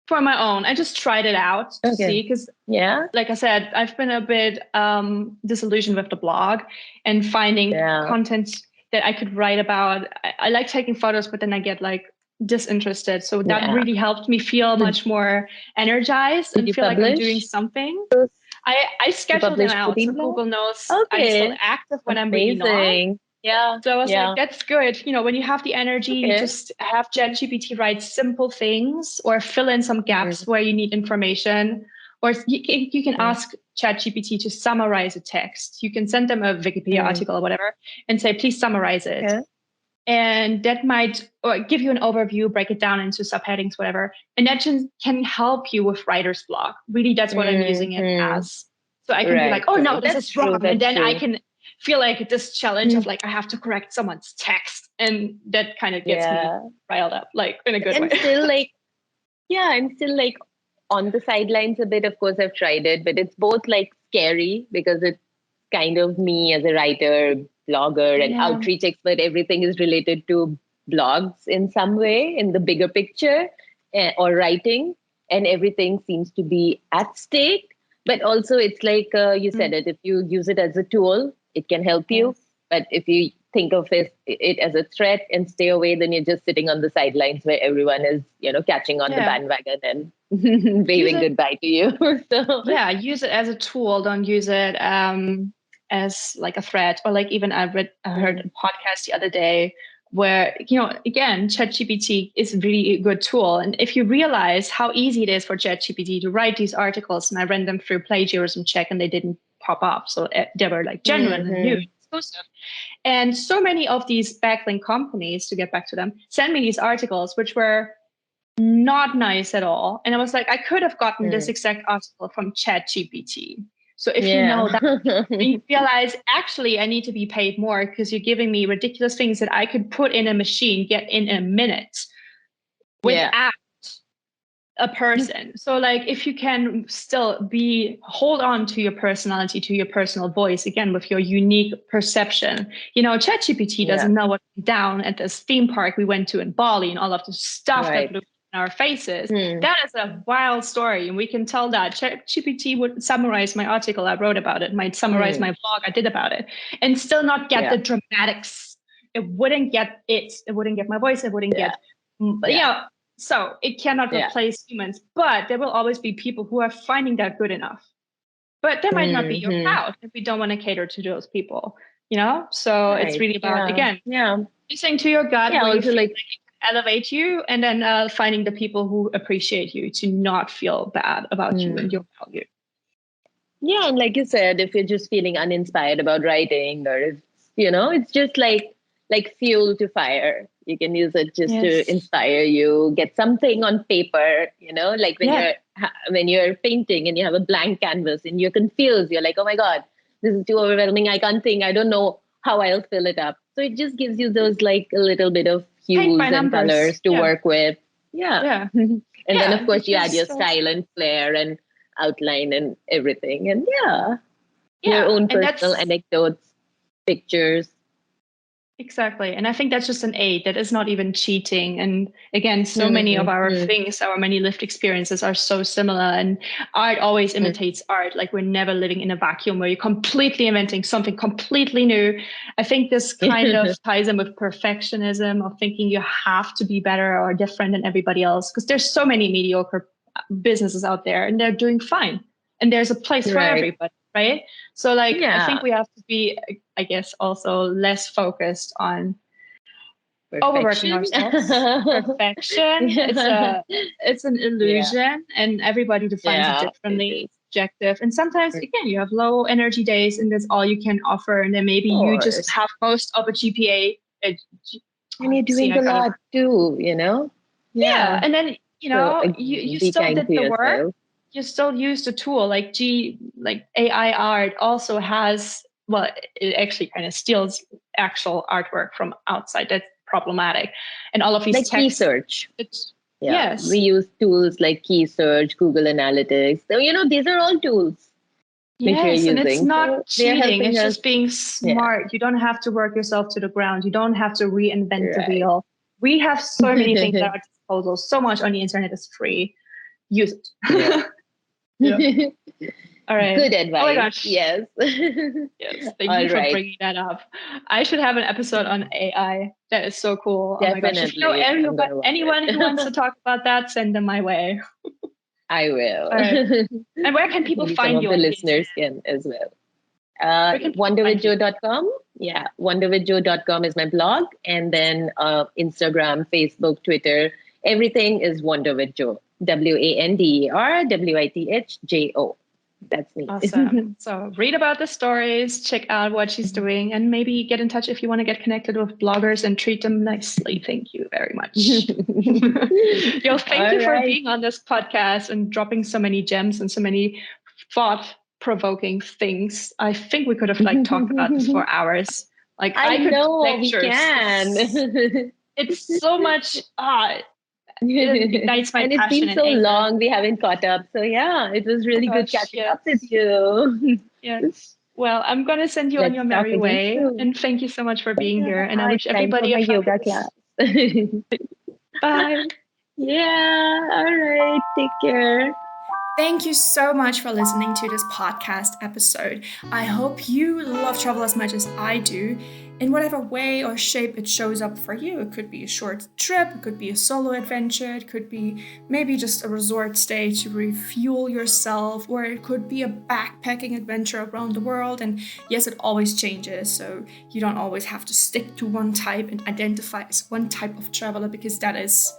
For my own. I just tried it out to see because, like I said, I've been a bit disillusioned with the blog and finding content that I could write about. I like taking photos, but then I get like disinterested. So that really helped me feel much more energized and feel like I'm doing something. I scheduled them out so Google knows I'm still active when I'm really not. Yeah. So I was like, that's good. When you have the energy, you just have ChatGPT write simple things or fill in some gaps where you need information. Or you can ask ChatGPT to summarize a text. You can send them a Wikipedia article or whatever and say, please summarize it. Yeah. And that might give you an overview, break it down into subheadings, whatever. And that can help you with writer's block. Really, that's what I'm using it as. So I can be like, oh, no, this is wrong. And then I can feel like this challenge of like, I have to correct someone's text. And that kind of gets me riled up, like in a good way. I'm still like on the sidelines a bit. Of course, I've tried it, but it's both like scary because it's kind of me as a writer, blogger, and outreach expert. Everything is related to blogs in some way in the bigger picture or writing, and everything seems to be at stake. But also it's like you said it, if you use it as a tool, it can help you. But if you think of it as a threat and stay away, then you're just sitting on the sidelines where everyone is, catching on the bandwagon and waving goodbye to you. So use it as a tool. Don't use it as like a threat. Or like even I heard a podcast the other day where, again, ChatGPT is really a good tool. And if you realize how easy it is for ChatGPT to write these articles, and I ran them through plagiarism check and they didn't pop up. So they were like genuine and new and exclusive. And so many of these backlink companies, to get back to them, send me these articles, which were not nice at all. And I was like, I could have gotten this exact article from ChatGPT. So if you know that, you realize, actually, I need to be paid more because you're giving me ridiculous things that I could put in a machine, get in a minute without a person. So like if you can still hold on to your personality, to your personal voice, again, with your unique perception. ChatGPT doesn't know what went down at this theme park we went to in Bali and all of the stuff that blew in our faces. That is a wild story. And we can tell that ChatGPT would summarize my article I wrote about it, might summarize my blog I did about it, and still not get the dramatics. It wouldn't get it. It wouldn't get my voice. It wouldn't get, so it cannot replace humans, but there will always be people who are finding that good enough. But there might not be your crowd if we don't want to cater to those people, So it's really about, again, listening to your gut, where you feel like it can elevate you, and then finding the people who appreciate you to not feel bad about you and your value. Yeah, and like you said, if you're just feeling uninspired about writing, or if, it's just like fuel to fire. You can use it just to inspire you, get something on paper, like when you're painting and you have a blank canvas and you're confused, you're like, oh my God, this is too overwhelming. I can't think. I don't know how I'll fill it up. So it just gives you those like a little bit of hues and colors to work with. Yeah. And then of course you add your style and flair and outline and everything. And your own personal anecdotes, pictures. Exactly. And I think that's just an aid. That is not even cheating. And again, so many of our things, our many lived experiences are so similar. And art always imitates art. Like we're never living in a vacuum where you're completely inventing something completely new. I think this kind of ties in with perfectionism, of thinking you have to be better or different than everybody else. Because there's so many mediocre businesses out there and they're doing fine. And there's a place for everybody. Right. So I think we have to be, I guess, also less focused on overworking ourselves. Perfection. It's an illusion and everybody defines it differently. It's subjective. And sometimes, again, you have low energy days and that's all you can offer. And then maybe you just have most of a GPA. And you're doing a lot too, Yeah. And then, you still did the work. You still use the tool like AI art also has, it actually kind of steals actual artwork from outside. That's problematic. And all of these like key search. Yes. We use tools like key search, Google Analytics. So, these are all tools. Yes, and it's not cheating. It's just being smart. You don't have to work yourself to the ground. You don't have to reinvent the wheel. We have so many things at our disposal. So much on the internet is free. Use it. All right. Good advice. Oh my gosh. Yes. Yes. Thank you for bringing that up. I should have an episode on AI. That is so cool. Definitely. Oh my gosh. If anyone who wants to talk about that, send them my way. I will. Right. And where can people find you? The listeners can as well. wonderwithjoe.com. Yeah. wonderwithjoe.com is my blog. And then Instagram, Facebook, Twitter. Everything is Wonder with Joe. WanderWithJo. That's me. Awesome. So read about the stories, check out what she's doing, and maybe get in touch if you want to get connected with bloggers and treat them nicely. Thank you very much. Thank you for being on this podcast and dropping so many gems and so many thought-provoking things. I think we could have talked about this for hours. I know we can. It's so much. It ignites my passion. And it's been so long we haven't caught up. So it was really good catching up with you. Yes. Well, I'm going to send you on your merry way. And thank you so much for being here. And I wish everybody a yoga class. Bye. Yeah. All right. Take care. Thank you so much for listening to this podcast episode. I hope you love travel as much as I do. In whatever way or shape it shows up for you. It could be a short trip, it could be a solo adventure, it could be maybe just a resort stay to refuel yourself, or it could be a backpacking adventure around the world. And yes, it always changes, so you don't always have to stick to one type and identify as one type of traveler, because that is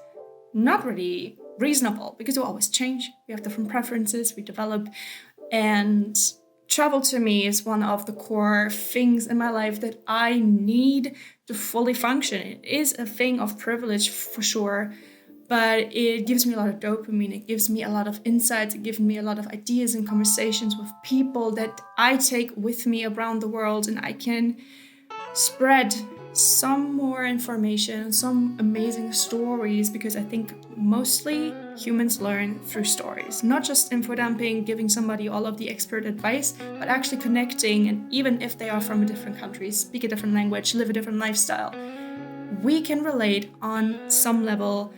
not really reasonable, because we always change. We have different preferences, we develop, and travel to me is one of the core things in my life that I need to fully function. It is a thing of privilege for sure, but it gives me a lot of dopamine. It gives me a lot of insights. It gives me a lot of ideas and conversations with people that I take with me around the world, and I can spread some more information, some amazing stories, because I think mostly humans learn through stories, not just info dumping, giving somebody all of the expert advice, but actually connecting. And even if they are from a different country, speak a different language, live a different lifestyle, we can relate on some level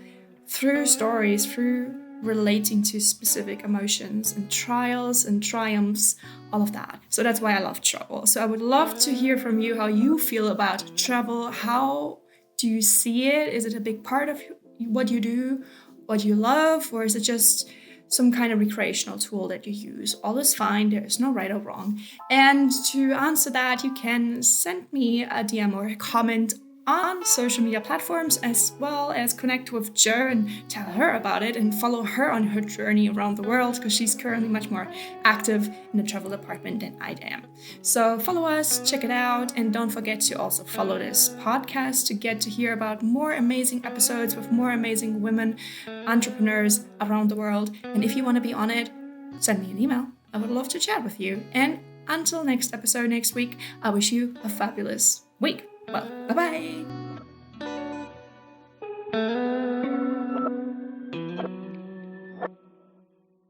through stories, through relating to specific emotions and trials and triumphs, all of that. So that's why I love travel. So I would love to hear from you how you feel about travel. How do you see it? Is it a big part of what you do, what you love, or is it just some kind of recreational tool that you use? All is fine. There is no right or wrong. And to answer that, you can send me a DM or a comment on social media platforms, as well as connect with Jo and tell her about it and follow her on her journey around the world, because she's currently much more active in the travel department than I am. So follow us, check it out, and don't forget to also follow this podcast to get to hear about more amazing episodes with more amazing women entrepreneurs around the world. And if you want to be on it, send me an email. I would love to chat with you. And until next episode next week, I wish you a fabulous week. Well, bye-bye.